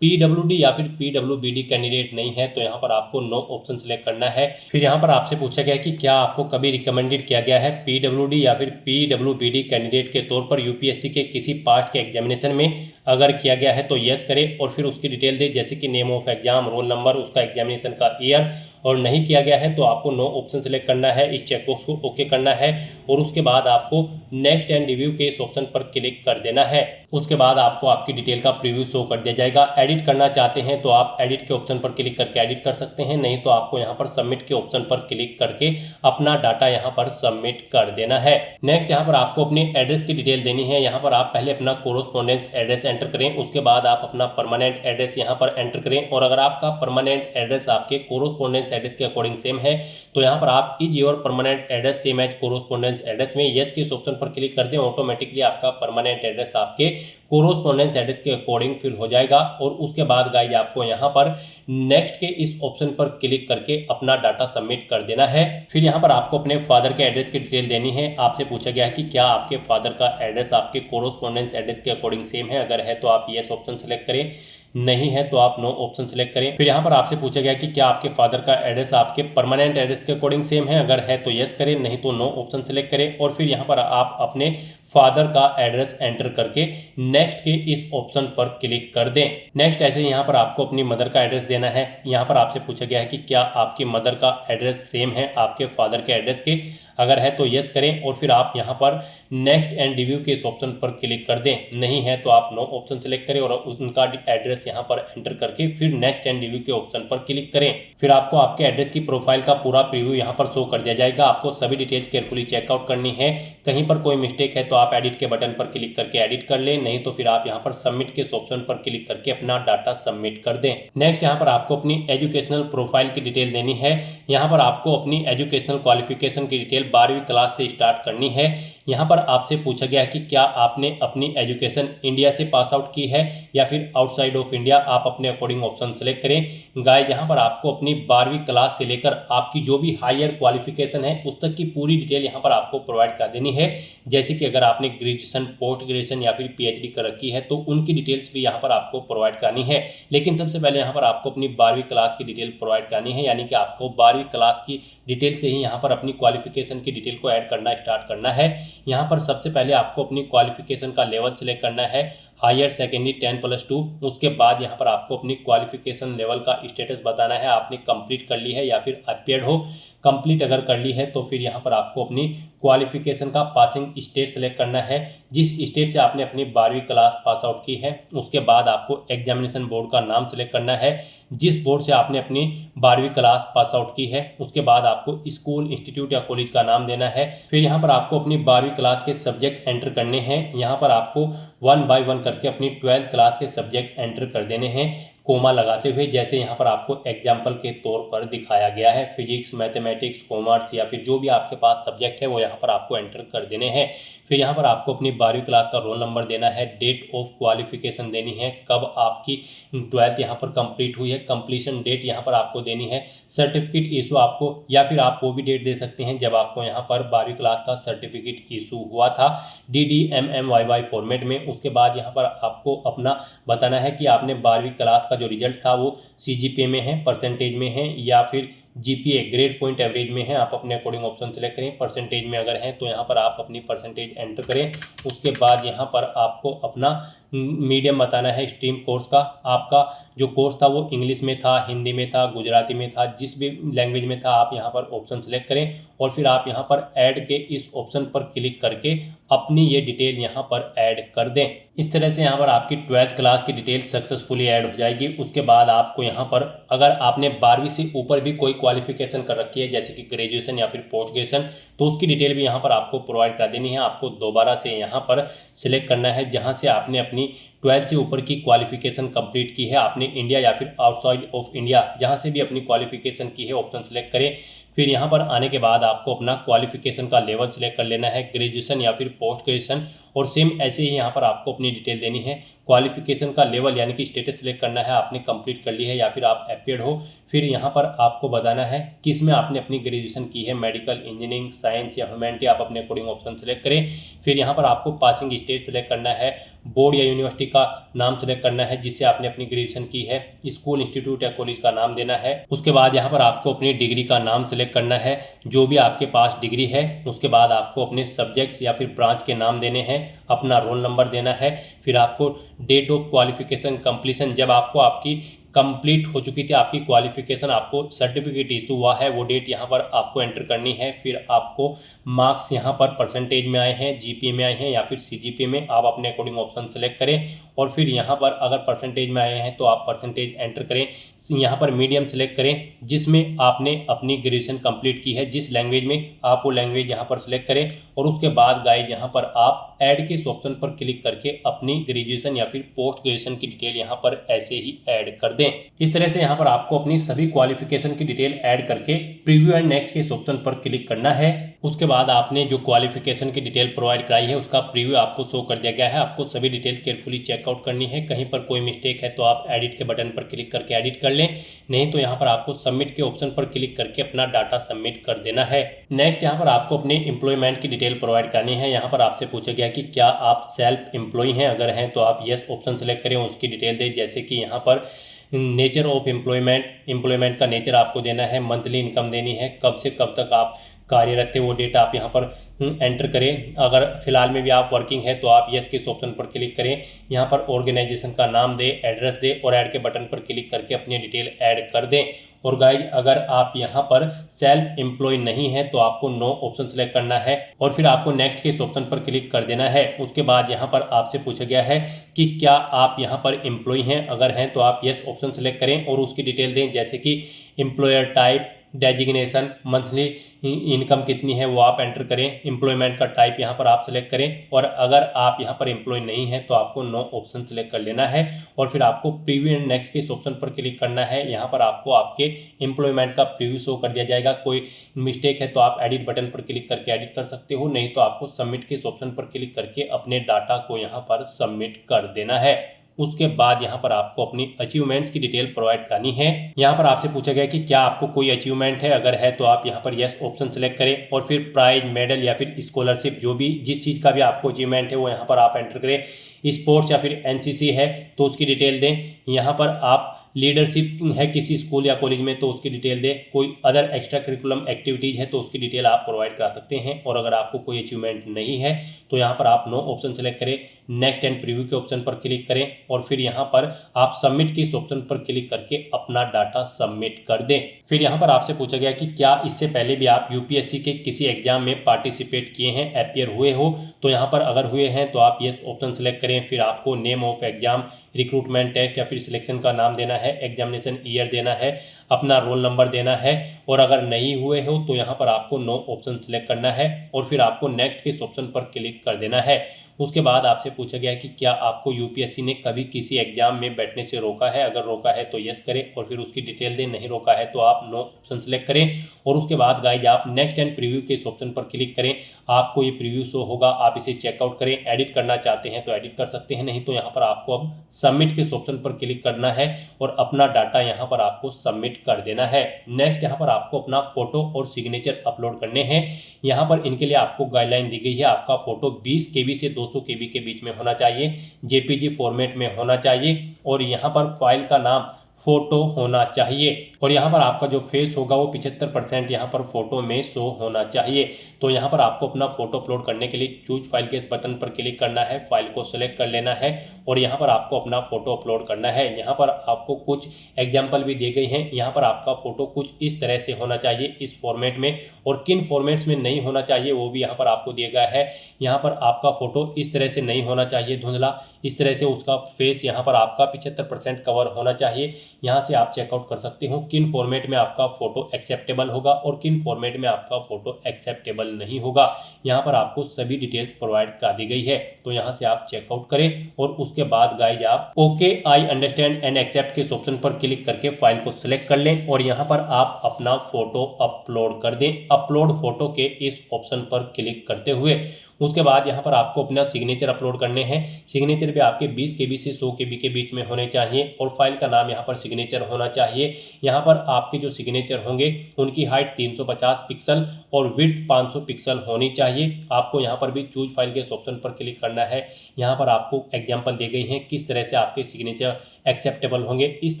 Speaker 2: PWD या फिर PWBD कैंडिडेट नहीं है तो यहाँ पर आपको नो ऑप्शन सेलेक्ट करना है। फिर यहाँ पर आपसे पूछा गया कि क्या आपको कभी रिकमेंडेड किया गया है PWD या फिर PWBD कैंडिडेट के तौर पर UPSC के किसी पास्ट के एग्जामिनेशन में। अगर किया गया है तो यस करें और फिर उसकी डिटेल दे, जैसे कि name of exam, roll number, उसका एग्जामिनेशन का ईयर। और नहीं किया गया है तो आपको नो ऑप्शन सेलेक्ट करना है, इस चेकबॉक्स को ओके करना है और उसके बाद आपको नेक्स्ट एंड रिव्यू के इस ऑप्शन पर क्लिक कर देना है। उसके बाद आपको आपकी डिटेल का प्रीव्यू शो कर दिया जाएगा। एडिट करना चाहते हैं तो आप एडिट के ऑप्शन पर क्लिक करके एडिट कर सकते हैं, नहीं तो आपको यहाँ पर सबमिट के ऑप्शन पर क्लिक करके अपना डाटा यहाँ पर सबमिट कर देना है। नेक्स्ट यहाँ पर आपको अपनी एड्रेस की डिटेल देनी है। यहाँ पर आप पहले अपना कोरोस्पोंडेंस एड्रेस एंटर करें, उसके बाद आप अपना परमानेंट एड्रेस यहाँ पर एंटर करें। और अगर आपका परमानेंट एड्रेस आपके कोरोस्पोंडेंस एड्रेस के अकॉर्डिंग सेम है तो यहाँ पर आप is your permanent address same as correspondence address में यस के इस ऑप्शन पर क्लिक कर दें। ऑटोमेटिकली आपका परमानेंट एड्रेस आपके कोरोस्पोंडेंस एड्रेस के अकॉर्डिंग फिल हो जाएगा। और उसके बाद गाइज आपको यहाँ पर नेक्स्ट के इस ऑप्शन पर क्लिक करके अपना डाटा सबमिट कर देना है। फिर यहाँ पर आपको अपने फादर के एड्रेस की डिटेल देनी है। आपसे पूछा गया है कि क्या आपके फादर का एड्रेस आपके कोरोस्पोंडेंस एड्रेस के अकॉर्डिंग सेम है, अगर है तो आप यस ऑप्शन सेलेक्ट करें, नहीं है तो आप नो ऑप्शन सेलेक्ट करें। फिर यहाँ पर आपसे पूछा गया कि क्या आपके फादर का एड्रेस आपके परमानेंट एड्रेस के अकॉर्डिंग सेम है, अगर है तो यस करें, नहीं तो नो ऑप्शन सेलेक्ट करें। और फिर यहाँ पर आप अपने फादर का एड्रेस एंटर करके नेक्स्ट के इस ऑप्शन पर क्लिक कर दें। नेक्स्ट ऐसे यहाँ पर आपको अपनी मदर का एड्रेस देना है। यहाँ पर आपसे पूछा गया है कि क्या आपकी मदर का एड्रेस सेम है आपके फादर के एड्रेस के, अगर है तो यस करें। और फिर आप यहाँ पर नेक्स्ट एंड रिव्यू के इस ऑप्शन पर क्लिक कर दें, नहीं है तो आप नो ऑप्शन सेलेक्ट करें और उनका एड्रेस यहाँ पर एंटर करके फिर नेक्स्ट एंड रिव्यू के ऑप्शन पर क्लिक करें। फिर आपको आपके एड्रेस की प्रोफाइल का पूरा प्रीव्यू यहाँ पर शो कर दिया जाएगा। आपको सभी डिटेल्स केयरफुली चेकआउट करनी है। कहीं पर कोई मिस्टेक है तो आप एडिट के बटन पर क्लिक करके एडिट कर लें, नहीं तो फिर आप यहाँ पर सबमिट के ऑप्शन पर क्लिक करके अपना डाटा सबमिट कर दें। नेक्स्ट यहाँ पर आपको अपनी एजुकेशनल प्रोफाइल की डिटेल देनी है। यहाँ पर आपको अपनी एजुकेशनल क्वालिफिकेशन की डिटेल 12वीं क्लास से स्टार्ट करनी है। यहाँ पर आपसे पूछा गया है कि क्या आपने अपनी एजुकेशन इंडिया से पास आउट की है या फिर आउटसाइड ऑफ इंडिया, आप अपने अकॉर्डिंग ऑप्शन सेलेक्ट करें। गाइस यहाँ पर आपको अपनी 12वीं क्लास से लेकर आपकी जो भी हायर क्वालिफिकेशन है उस तक की पूरी डिटेल यहाँ पर आपको प्रोवाइड कर देनी है। जैसे कि अगर आपने ग्रेजुएशन, पोस्ट ग्रेजुएशन या फिर पीएचडी कर रखी है तो उनकी डिटेल्स भी यहाँ पर आपको प्रोवाइड करानी है। लेकिन सबसे पहले यहाँ पर आपको अपनी 12वीं क्लास की डिटेल प्रोवाइड करानी है, यानी कि आपको 12वीं क्लास की डिटेल से ही यहाँ पर अपनी क्वालिफिकेशन की डिटेल को ऐड करना स्टार्ट करना है। यहाँ पर सबसे पहले आपको अपनी क्वालिफिकेशन का लेवल सिलेक्ट करना है, हायर सेकेंडरी 10+2। उसके बाद यहाँ पर आपको अपनी क्वालिफिकेशन लेवल का स्टेटस बताना है, आपने कंप्लीट कर ली है या फिर अपियर्ड हो। कंप्लीट अगर कर ली है तो फिर यहाँ पर आपको अपनी क्वालिफिकेशन का पासिंग स्टेट सेलेक्ट करना है, जिस स्टेट से आपने अपनी 12वीं क्लास पास आउट की है। उसके बाद आपको एग्जामिनेशन बोर्ड का नाम सेलेक्ट करना है, जिस बोर्ड से आपने अपनी 12वीं क्लास पास आउट की है। उसके बाद आपको स्कूल, इंस्टीट्यूट या कॉलेज का नाम देना है। फिर यहाँ पर आपको अपनी 12वीं क्लास के सब्जेक्ट एंटर करने हैं। यहाँ पर आपको 1 बाय 1 करके अपनी 12th क्लास के सब्जेक्ट एंटर कर देने हैं, कोमा लगाते हुए, जैसे यहाँ पर आपको एग्जाम्पल के तौर पर दिखाया गया है। फिजिक्स, मैथमेटिक्स, कॉमर्स या फिर जो भी आपके पास सब्जेक्ट है वो यहाँ पर आपको एंटर कर देने हैं। फिर यहाँ पर आपको अपनी 12वीं क्लास का रोल नंबर देना है, डेट ऑफ क्वालिफिकेशन देनी है, कब आपकी 12th यहाँ पर कंप्लीट हुई है, कंप्लीशन डेट यहाँ पर आपको देनी है, सर्टिफिकेट इशू आपको, या फिर आप वो भी डेट दे सकते हैं जब आपको यहाँ पर 12वीं क्लास का सर्टिफिकेट इशू हुआ था DDMMYY फॉर्मेट में। उसके बाद यहाँ पर आपको अपना बताना है कि आपने 12वीं क्लास का जो रिजल्ट था वो CGPA में है, परसेंटेज में है या फिर GPA ग्रेड पॉइंट एवरेज में है। आप अपने अकॉर्डिंग ऑप्शन सेलेक्ट करें। परसेंटेज में अगर है तो यहाँ पर आप अपनी परसेंटेज एंटर करें। उसके बाद यहाँ पर आपको अपना मीडियम बताना है, स्ट्रीम कोर्स का। आपका जो कोर्स था वो इंग्लिश में था, हिंदी में था, गुजराती में था, जिस भी लैंग्वेज में था आप यहाँ पर ऑप्शन सेलेक्ट करें। और फिर आप यहाँ पर ऐड के इस ऑप्शन पर क्लिक करके अपनी ये डिटेल यहाँ पर ऐड कर दें। इस तरह से यहाँ पर आपकी 12th क्लास की डिटेल सक्सेसफुली ऐड हो जाएगी। उसके बाद आपको यहाँ पर अगर आपने 12वीं से ऊपर भी कोई क्वालिफिकेशन कर रखी है, जैसे कि ग्रेजुएशन या फिर पोस्ट ग्रेजुएशन, तो उसकी डिटेल भी यहाँ पर आपको प्रोवाइड कर देनी है। आपको दोबारा से यहाँ पर सिलेक्ट करना है जहाँ से आपने अपनी 12th से ऊपर की क्वालिफिकेशन कंप्लीट की है, आपने इंडिया या फिर आउटसाइड ऑफ इंडिया जहाँ से भी अपनी क्वालिफिकेशन की है ऑप्शन सेलेक्ट करें। फिर यहाँ पर आने के बाद आपको अपना क्वालिफिकेशन का लेवल सिलेक्ट कर लेना है, ग्रेजुएशन या फिर पोस्ट ग्रेजुएशन, और सेम ऐसे ही यहाँ पर आपको अपनी डिटेल देनी है। क्वालिफिकेशन का लेवल यानी कि स्टेटस सिलेक्ट करना है, आपने कंप्लीट कर ली है या फिर आप अपियर्ड हो। फिर यहाँ पर आपको बताना है किस में आपने अपनी ग्रेजुएशन की है, मेडिकल, इंजीनियरिंग, साइंस या ह्यूमैनिटी, आप अपने अकॉर्डिंग ऑप्शन सेलेक्ट करें। फिर यहाँ पर आपको पासिंग स्टेट सेलेक्ट करना है, बोर्ड या यूनिवर्सिटी का नाम सेलेक्ट करना है जिससे आपने अपनी ग्रेजुएशन की है, स्कूल, इंस्टीट्यूट या कॉलेज का नाम देना है। उसके बाद यहाँ पर आपको अपनी डिग्री का नाम सेलेक्ट करना है, जो भी आपके पास डिग्री है। उसके बाद आपको अपने सब्जेक्ट्स या फिर ब्रांच के नाम देने हैं, अपना रोल नंबर देना है। फिर आपको डेट ऑफ क्वालिफिकेशन कंप्लीशन, जब आपको आपकी कंप्लीट हो चुकी थी, आपकी क्वालिफिकेशन, आपको सर्टिफिकेट इशू हुआ है, वो डेट यहाँ पर आपको एंटर करनी है। फिर आपको मार्क्स यहाँ पर परसेंटेज में आए हैं, जीपीए में आए हैं या फिर सीजीपीए में, आप अपने अकॉर्डिंग ऑप्शन सेलेक्ट करें। और फिर यहाँ पर अगर परसेंटेज में आए हैं तो आप परसेंटेज एंटर करें। यहाँ पर मीडियम सेलेक्ट करें जिसमें आपने अपनी ग्रेजुएशन कंप्लीट की है, जिस लैंग्वेज में, आप वो लैंग्वेज यहाँ पर सेलेक्ट करें। और उसके बाद गाइज यहाँ पर आप ऐड के इस ऑप्शन पर क्लिक करके अपनी ग्रेजुएशन या फिर पोस्ट ग्रेजुएशन की डिटेल यहाँ पर ऐसे ही ऐड कर दें। इस तरह से यहाँ पर आपको अपनी सभी क्वालिफिकेशन की डिटेल ऐड करके प्रीव्यू एंड नेक्स्ट के इस ऑप्शन पर क्लिक करना है। उसके बाद आपने जो क्वालिफिकेशन की डिटेल प्रोवाइड कराई है उसका प्रीव्यू आपको शो कर दिया गया है। आपको सभी डिटेल केयरफुली चेकआउट करनी है। कहीं पर कोई मिस्टेक है तो आप एडिट के बटन पर क्लिक करके एडिट कर लें, नहीं तो यहाँ पर आपको सबमिट के ऑप्शन पर क्लिक करके अपना डाटा सबमिट कर देना है। नेक्स्ट यहाँ पर आपको अपने एम्प्लॉयमेंट की डिटेल प्रोवाइड करनी है। यहाँ पर आपसे पूछा गया कि क्या आप सेल्फ एम्प्लॉय हैं, अगर हैं तो आप यस ऑप्शन सेलेक्ट करें, उसकी डिटेल दें। जैसे कि यहाँ पर नेचर ऑफ एम्प्लॉयमेंट का नेचर आपको देना है, मंथली इनकम देनी है, कब से कब तक आप कार्यरत थे वो डेट आप यहाँ पर एंटर करें। अगर फिलहाल में भी आप वर्किंग है तो आप यस के इस ऑप्शन पर क्लिक करें। यहाँ पर ऑर्गेनाइजेशन का नाम दें, एड्रेस दें और ऐड के बटन पर क्लिक करके अपनी डिटेल ऐड कर दें। और गाइज अगर आप यहाँ पर सेल्फ एम्प्लॉय नहीं है तो आपको नो ऑप्शन सेलेक्ट करना है और फिर आपको नेक्स्ट के इस ऑप्शन पर क्लिक कर देना है। उसके बाद यहाँ पर आपसे पूछा गया है कि क्या आप यहाँ पर एम्प्लॉय हैं, अगर हैं तो आप यस ऑप्शन सेलेक्ट करें और उसकी डिटेल दें। जैसे कि employer type, designation, monthly income कितनी है वो आप एंटर करें, एम्प्लॉयमेंट का टाइप यहाँ पर आप सेलेक्ट करें। और अगर आप यहाँ पर एम्प्लॉय नहीं है तो आपको नो ऑप्शन सेलेक्ट कर लेना है और फिर आपको प्रीव्यू एंड नेक्स्ट के इस ऑप्शन पर क्लिक करना है। यहाँ पर आपको आपके एम्प्लॉयमेंट का प्रीव्यू शो कर दिया जाएगा। कोई मिस्टेक है तो आप एडिट बटन पर क्लिक करके एडिट कर सकते हो, नहीं तो आपको सबमिट के इस ऑप्शन पर क्लिक करके अपने डाटा को यहाँ पर सबमिट कर देना है। उसके बाद यहाँ पर आपको अपनी अचीवमेंट्स की डिटेल प्रोवाइड करनी है। यहाँ पर आपसे पूछा गया कि क्या आपको कोई अचीवमेंट है, अगर है तो आप यहाँ पर यस ऑप्शन सेलेक्ट करें और फिर प्राइज, मेडल या फिर स्कॉलरशिप, जो भी जिस चीज़ का भी आपको अचीवमेंट है वो यहाँ पर आप एंटर करें। स्पोर्ट्स या फिर एनसीसी है तो उसकी डिटेल दें। यहाँ पर आप लीडरशिप है किसी स्कूल या कॉलेज में तो उसकी डिटेल दें। कोई अदर एक्स्ट्रा करिकुलम एक्टिविटीज़ है तो उसकी डिटेल आप प्रोवाइड करा सकते हैं। और अगर आपको कोई अचीवमेंट नहीं है तो यहाँ पर आप नो ऑप्शन सेलेक्ट करें, नेक्स्ट एंड प्रीव्यू के ऑप्शन पर क्लिक करें और फिर यहाँ पर आप सबमिट के इस ऑप्शन पर क्लिक करके अपना डाटा सबमिट कर दें। फिर यहाँ पर आपसे पूछा गया कि क्या इससे पहले भी आप यूपीएससी के किसी एग्जाम में पार्टिसिपेट किए हैं, अपीयर हुए हो, तो यहाँ पर अगर हुए हैं तो आप यस ऑप्शन सेलेक्ट करें। फिर आपको name of exam, recruitment test या फिर सिलेक्शन का नाम देना है, एग्जामिनेशन ईयर देना है, अपना रोल नंबर देना है। और अगर नहीं हुए हो तो यहाँ पर आपको नो ऑप्शन सेलेक्ट करना है और फिर आपको नेक्स्ट के इस ऑप्शन पर क्लिक कर देना है। उसके बाद आपसे पूछा गया कि क्या आपको यूपीएससी ने कभी किसी एग्जाम में बैठने से रोका है, अगर रोका है तो यस करें और फिर उसकी डिटेल दें, नहीं रोका है तो आप नो ऑप्शन सेलेक्ट करें। और उसके बाद गाइज आप नेक्स्ट एंड प्रीव्यू के इस ऑप्शन पर क्लिक करें। आपको ये प्रीव्यू शो होगा, आप इसे चेकआउट करें। एडिट करना चाहते हैं तो एडिट कर सकते हैं, नहीं तो यहाँ पर आपको अब सबमिट के इस ऑप्शन पर क्लिक करना है और अपना डाटा यहाँ पर आपको सबमिट कर देना है। नेक्स्ट यहाँ पर आपको अपना फोटो और सिग्नेचर अपलोड करने हैं। यहाँ पर इनके लिए आपको गाइडलाइन दी गई है, आपका फोटो 20 KB से 200 KB के बीच में होना चाहिए, जेपीजी फॉर्मेट में होना चाहिए और यहाँ पर फाइल का नाम फोटो होना चाहिए। और यहाँ पर आपका जो फेस होगा वो 75% यहाँ पर फोटो में शो होना चाहिए। तो यहाँ पर आपको अपना फोटो अपलोड करने के लिए चूज फाइल के इस बटन पर क्लिक करना है, फाइल को सेलेक्ट कर लेना है और यहाँ पर आपको अपना फोटो अपलोड करना है। यहाँ पर आपको कुछ एग्जाम्पल भी दिए गए हैं। यहाँ पर आपका फोटो कुछ इस तरह से होना चाहिए, इस फॉर्मेट में, और किन फॉर्मेट्स में नहीं होना चाहिए वो भी यहाँ पर आपको दिया गया है। यहाँ पर आपका फोटो इस तरह से नहीं होना चाहिए धुंधला, इस तरह से उसका फेस यहाँ पर आपका 75% कवर होना चाहिए। यहाँ से आप चेकआउट कर सकते हो किन फॉर्मेट में आपका फोटो एक्सेप्टेबल होगा और किन फॉर्मेट में आपका फोटो एक्सेप्टेबल नहीं होगा। यहाँ पर आपको सभी डिटेल्स प्रोवाइड करा दी गई है, तो यहाँ से आप चेकआउट करें और उसके बाद गाइज आप okay I understand and accept के ऑप्शन पर क्लिक करके फाइल को सिलेक्ट कर लें और यहाँ पर आप अपना फोटो अपलोड कर दें। अपलोड फोटो के इस ऑप्शन पर क्लिक करते हुए उसके बाद यहाँ पर आपको अपना सिग्नेचर अपलोड करने हैं। सिग्नेचर भी आपके 20 KB से 100 KB के बीच में होने चाहिए और फाइल का नाम यहाँ पर सिग्नेचर होना चाहिए। यहाँ पर आपके जो सिग्नेचर होंगे उनकी हाइट 350 पिक्सल और विड्थ 500 पिक्सल होनी चाहिए। आपको यहाँ पर भी चूज फाइल के ऑप्शन पर क्लिक करना है। यहाँ पर आपको एग्जाम्पल दी गई हैं किस तरह से आपके सिग्नेचर एक्सेप्टेबल होंगे। इस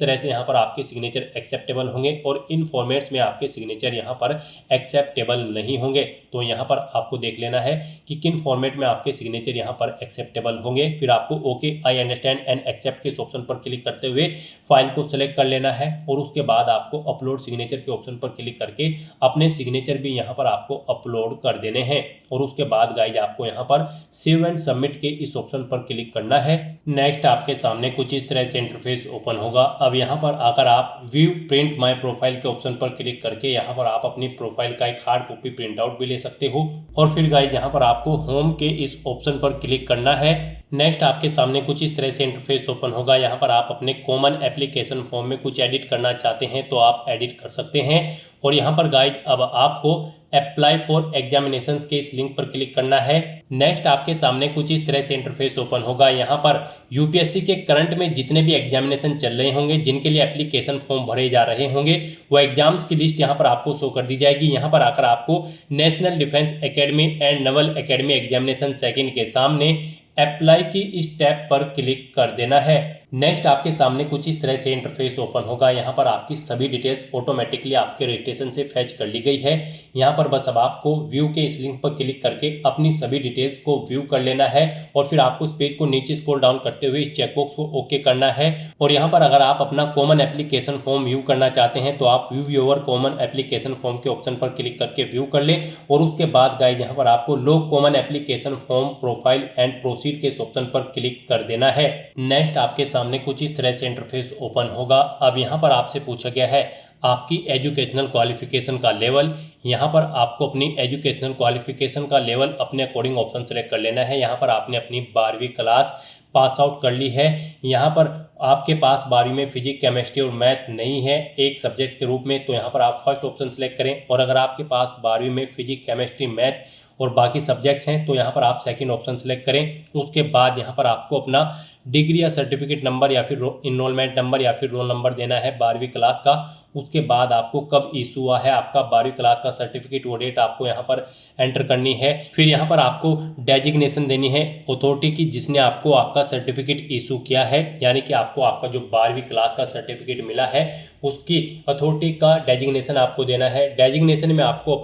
Speaker 2: तरह से यहाँ पर आपके सिग्नेचर एक्सेप्टेबल होंगे और इन फॉर्मेट्स में आपके सिग्नेचर यहाँ पर एक्सेप्टेबल नहीं होंगे। तो यहाँ पर आपको देख लेना है कि किन फॉर्मेट में आपके सिग्नेचर यहाँ पर एक्सेप्टेबल होंगे। फिर आपको okay I understand and accept के इस ऑप्शन पर क्लिक करते हुए फाइल को सिलेक्ट कर लेना है और उसके बाद आपको अपलोड सिग्नेचर के ऑप्शन पर क्लिक करके अपने सिग्नेचर भी यहाँ पर आपको अपलोड कर देने हैं। और उसके बाद गाइज आपको यहाँ पर सेव एंड सबमिट के इस ऑप्शन पर क्लिक करना है। नेक्स्ट आपके सामने कुछ इस तरह से इंटरफेस ओपन होगा। अब यहाँ पर आकर आप व्यू प्रिंट माय प्रोफाइल के ऑप्शन पर क्लिक करके यहाँ पर आप अपनी प्रोफाइल का एक हार्ड कॉपी प्रिंट आउट भी ले सकते हो। और फिर गाइज यहाँ पर आपको होम के इस ऑप्शन पर क्लिक करना है। नेक्स्ट आपके सामने कुछ इस तरह से इंटरफेस ओपन होगा। यहाँ पर आप अपने कॉमन एप्लीकेशन फॉर्म में कुछ एडिट करना चाहते हैं तो आप एडिट कर सकते हैं। और यहाँ पर गाइज अब आपको अप्लाई फॉर एग्जामिनेशंस के इस लिंक पर क्लिक करना है। नेक्स्ट आपके सामने कुछ इस तरह से इंटरफेस ओपन होगा। यहाँ पर यूपीएससी के करंट में जितने भी एग्जामिनेशन चल रहे होंगे, जिनके लिए एप्लीकेशन फॉर्म भरे जा रहे होंगे, वो एग्जाम्स की लिस्ट यहाँ पर आपको शो कर दी जाएगी। यहाँ पर आकर आपको national defence academy and Naval academy examination second के सामने अप्लाई की इस टैब पर क्लिक कर देना है। नेक्स्ट आपके सामने कुछ इस तरह से इंटरफेस ओपन होगा। यहाँ पर आपकी सभी डिटेल्स ऑटोमेटिकली आपके रजिस्ट्रेशन से फैच कर ली गई है। यहाँ पर बस अब आपको व्यू के इस लिंक पर क्लिक करके अपनी सभी डिटेल्स को व्यू कर लेना है और फिर आपको इस पेज को नीचे स्क्रॉल डाउन करते हुए इस चेकबॉक्स को ओके करना है। और यहाँ पर अगर आप अपना कॉमन एप्लीकेशन फॉर्म व्यू करना चाहते हैं तो आप view your common application form के ऑप्शन पर क्लिक करके व्यू कर लें। और उसके बाद गाइस यहाँ पर आपको लोग common application form profile and proceed के इस ऑप्शन पर क्लिक कर देना है। नेक्स्ट आपके सामने कुछ इस तरह से इंटरफेस ओपन होगा। अब यहाँ पर आपसे पूछा गया है आपकी एजुकेशनल क्वालिफिकेशन का लेवल। यहाँ पर आपको अपनी एजुकेशनल क्वालिफिकेशन का लेवल अपने अकॉर्डिंग ऑप्शन सेलेक्ट कर लेना है। यहाँ पर आपने अपनी 12वीं क्लास पास आउट कर ली है। यहाँ पर आपके पास 12वीं में फिजिक्स केमिस्ट्री और मैथ नहीं है एक सब्जेक्ट के रूप में, तो यहाँ पर आप फर्स्ट ऑप्शन सेलेक्ट करें। और अगर आपके पास 12वीं में फिजिक्स केमिस्ट्री मैथ और बाकी सब्जेक्ट्स हैं तो यहाँ पर आप सेकंड ऑप्शन सेलेक्ट करें। उसके बाद यहाँ पर आपको अपना डिग्री या सर्टिफिकेट नंबर या फिर इनरोलमेंट नंबर या फिर रोल नंबर देना है 12वीं क्लास का। उसके बाद आपको कब इशू हुआ है आपका 12वीं क्लास का सर्टिफिकेट, वो डेट आपको यहाँ पर एंटर करनी है। फिर यहाँ पर आपको डेजिग्नेशन देनी है अथॉरिटी की जिसने आपको आपका सर्टिफिकेट इशू किया है, यानी कि आपको आपका जो 12वीं क्लास का सर्टिफिकेट मिला है उसकी अथॉरिटी का डेजिग्नेशन आपको देना है। डेजिग्नेशन में आपको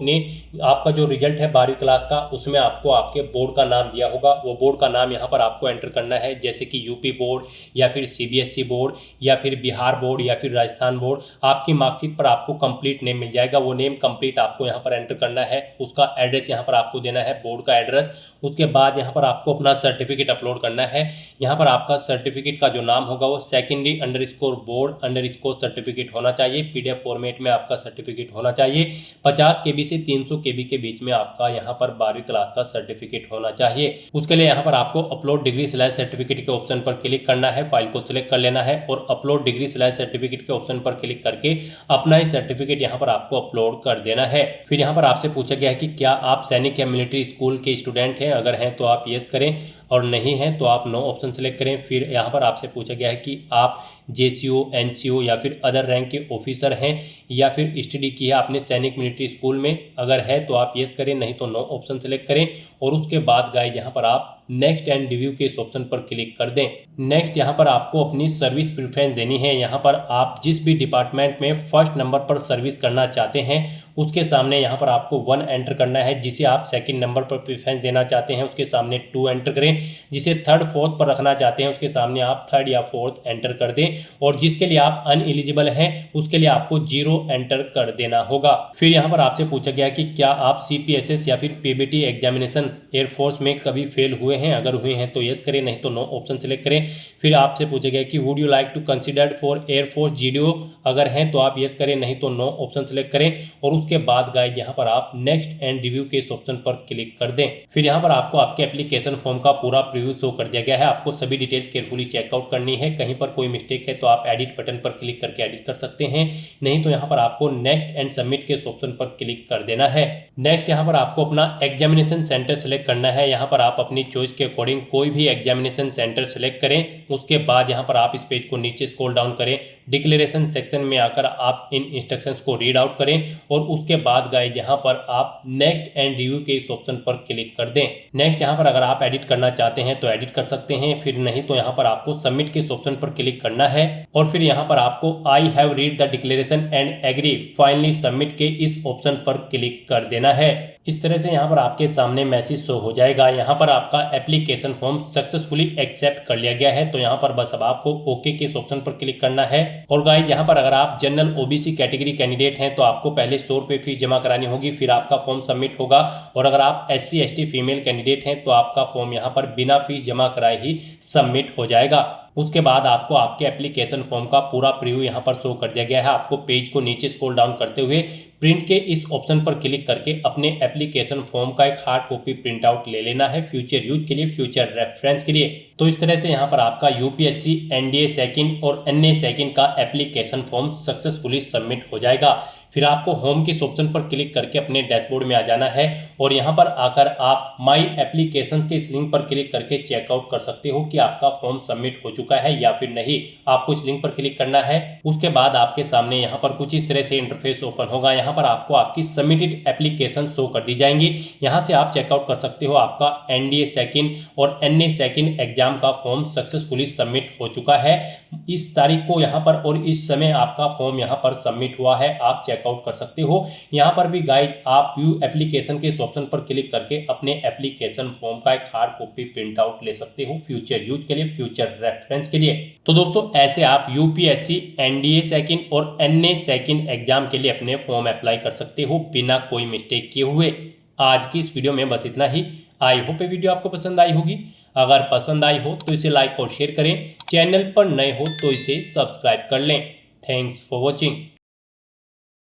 Speaker 2: आपका जो रिजल्ट है 12वीं क्लास का उसमें आपको आपके बोर्ड का नाम दिया होगा, वो बोर्ड का नाम यहाँ पर आपको एंटर करना है, जैसे कि यूपी बोर्ड या फिर सीबीएसई बोर्ड या फिर बिहार बोर्ड या फिर राजस्थान बोर्ड। आपकी मार्कशीट पर आपको कंप्लीट नेम मिल जाएगा, वो नेम कंप्लीट आपको यहाँ पर एंटर करना है। उसका एड्रेस यहाँ पर आपको देना है, बोर्ड का एड्रेस। उसके बाद यहाँ पर आपको अपना सर्टिफिकेट अपलोड करना है। यहाँ पर आपका सर्टिफिकेट का जो नाम होगा वो secondary_board_certificate सर्टिफिकेट होना चाहिए। पीडीएफ फॉर्मेट में आपका सर्टिफिकेट होना चाहिए। 50 KB से 300 KB के बीच में आपका यहाँ पर 12वीं क्लास का सर्टिफिकेट होना चाहिए। उसके लिए यहाँ पर आपको अपलोड डिग्री स्लैश सर्टिफिकेट के ऑप्शन पर क्लिक करना है, फाइल को सिलेक्ट कर लेना है और अपलोड डिग्री स्लैश सर्टिफिकेट के ऑप्शन पर क्लिक करके अपना ही सर्टिफिकेट यहाँ पर आपको अपलोड कर देना है। फिर यहाँ पर आपसे पूछा गया है कि क्या आप सैनिक या मिलिट्री स्कूल के स्टूडेंट हैं, अगर हैं तो आप यस करें और नहीं हैं तो आप नो ऑप्शन सेलेक्ट करें। फिर यहाँ पर आपसे पूछा गया है कि आप जेसीओ एनसीओ या फिर अदर रैंक के ऑफिसर हैं या फिर स्टडी की है आपने सैनिक मिलिट्री स्कूल में, अगर है तो आप यस करें, नहीं तो नो ऑप्शन सेलेक्ट करें। और उसके बाद गाइस यहाँ पर आप नेक्स्ट एंड रिव्यू के इस ऑप्शन पर क्लिक कर दें। नेक्स्ट यहाँ पर आपको अपनी सर्विस प्रेफरेंस देनी है। यहाँ पर आप जिस भी डिपार्टमेंट में फर्स्ट नंबर पर सर्विस करना चाहते हैं उसके सामने यहाँ पर आपको 1 एंटर करना है। जिसे आप सेकंड नंबर पर प्रेफरेंस देना चाहते हैं उसके सामने 2 एंटर करें। जिसे थर्ड फोर्थ पर रखना चाहते हैं उसके सामने आप 3rd या 4th एंटर कर दें। और जिसके लिए आप अनएलिजिबल हैं उसके लिए आपको 0 एंटर कर देना होगा। फिर यहाँ पर आपसे पूछा गया कि क्या आप CPSS या फिर PBT एग्जामिनेशन एयरफोर्स में कभी फेल हुए हैं, अगर हुए हैं तो यस करें, नहीं तो नो ऑप्शन सेलेक्ट करें। फिर आपसे पूछा गया कि would you like to considered for air force GDO, अगर हैं तो आप यस करें, नहीं तो नो ऑप्शन सेलेक्ट करें। और उसके बाद गाइस यहाँ पर आप नेक्स्ट एंड रिव्यू के इस ऑप्शन पर क्लिक कर दें। फिर यहाँ पर आपको आपके एप्लीकेशन फॉर्म का पूरा प्रीव्यू शो कर दिया गया है। आपको सभी डिटेल्स केयरफुली चेकआउट करनी है। कहीं पर कोई मिस्टेक है तो आप एडिट बटन पर क्लिक करके एडिट कर सकते हैं, नहीं तो यहाँ पर आपको नेक्स्ट एंड सबमिट के इस ऑप्शन पर क्लिक कर देना है। नेक्स्ट यहाँ पर आपको अपना एग्जामिनेशन सेंटर सेलेक्ट करना है। यहाँ पर आप अपनी चॉइस चॉइस के अकॉर्डिंग कोई भी एग्जामिनेशन सेंटर सेलेक्ट करें। उसके बाद यहाँ पर आप इस पेज को नीचे स्क्रॉल डाउन करें, डिक्लेरेशन सेक्शन में आकर आप इन इंस्ट्रक्शंस को रीड आउट करें और उसके बाद गाइस यहाँ पर आप नेक्स्ट एंड रिव्यू के इस ऑप्शन पर क्लिक कर दें। नेक्स्ट यहाँ पर अगर आप एडिट करना चाहते हैं तो एडिट कर सकते हैं, फिर नहीं तो यहाँ पर आपको सबमिट के इस ऑप्शन पर क्लिक करना है और फिर यहाँ पर आपको I have read the declaration and agree finally submit के इस ऑप्शन पर क्लिक कर देना है। इस तरह से यहाँ पर आपके सामने मैसेज शो हो जाएगा। यहाँ पर आपका एप्लीकेशन फॉर्म सक्सेसफुली एक्सेप्ट कर लिया गया है, तो यहाँ पर बस अब आपको ओके के इस ऑप्शन पर क्लिक करना है। और गाइस यहाँ पर अगर आप जनरल ओबीसी कैटेगरी कैंडिडेट हैं तो आपको पहले 100 रुपये फीस जमा करानी होगी, फिर आपका फॉर्म सबमिट होगा। और अगर आप SC ST फीमेल कैंडिडेट हैं तो आपका फॉर्म यहाँ पर बिना फीस जमा कराए ही सबमिट हो जाएगा। उसके बाद आपको आपके एप्लीकेशन फॉर्म का पूरा प्रीव्यू यहाँ पर शो कर दिया गया है। आपको पेज को नीचे स्क्रॉल डाउन करते हुए प्रिंट के इस ऑप्शन पर क्लिक करके अपने एप्लीकेशन फॉर्म का एक हार्ड कॉपी प्रिंट आउट ले लेना है फ्यूचर यूज के लिए, फ्यूचर रेफरेंस के लिए। तो इस तरह से यहाँ पर आपका UPSC NDA सेकंड और NA सेकंड का एप्लीकेशन फॉर्म सक्सेसफुली सबमिट हो जाएगा। फिर आपको होम के इस ऑप्शन पर क्लिक करके अपने डैशबोर्ड में आ जाना है और यहाँ पर आकर आप माई एप्लीकेशन के इस लिंक पर क्लिक करके चेकआउट कर सकते हो कि आपका फॉर्म सबमिट हो चुका है या फिर नहीं। आपको इस लिंक पर क्लिक करना है। उसके बाद आपके सामने यहाँ पर कुछ इस तरह से इंटरफेस ओपन होगा। यहाँ पर आपको आपकी सबमिटेड एप्लीकेशन शो कर दी जाएंगी। यहाँ से आप चेकआउट कर सकते हो आपका NDA सेकंड और NA सेकंड एग्जाम का फॉर्म सक्सेसफुली सबमिट हो चुका है। इस तारीख को यहाँ पर और इस समय आपका फॉर्म यहाँ पर सबमिट हुआ है, आप चेकआउट कर सकते हो। यहाँ पर भी गाइड आप व्यू एप्लीकेशन के इस ऑप्शन पर क्लिक करके अपने एप्लीकेशन फॉर्म का एक हार्ड कॉपी प्रिंट आउट ले सकते हो फ्यूचर यूज के लिए, फ्यूचर रेफरेंस के लिए। तो दोस्तों ऐसे आप UPSC NDA सेकंड और NA सेकंड एग्जाम के लिए अपने फॉर्म अप्लाई कर सकते हो बिना कोई मिस्टेक किए हुए। आज की इस वीडियो में बस इतना ही। आई होप ये वीडियो आपको पसंद आई होगी। अगर पसंद आई हो तो इसे लाइक और शेयर करें, चैनल पर नए हो तो इसे सब्सक्राइब कर लें। Thanks for watching.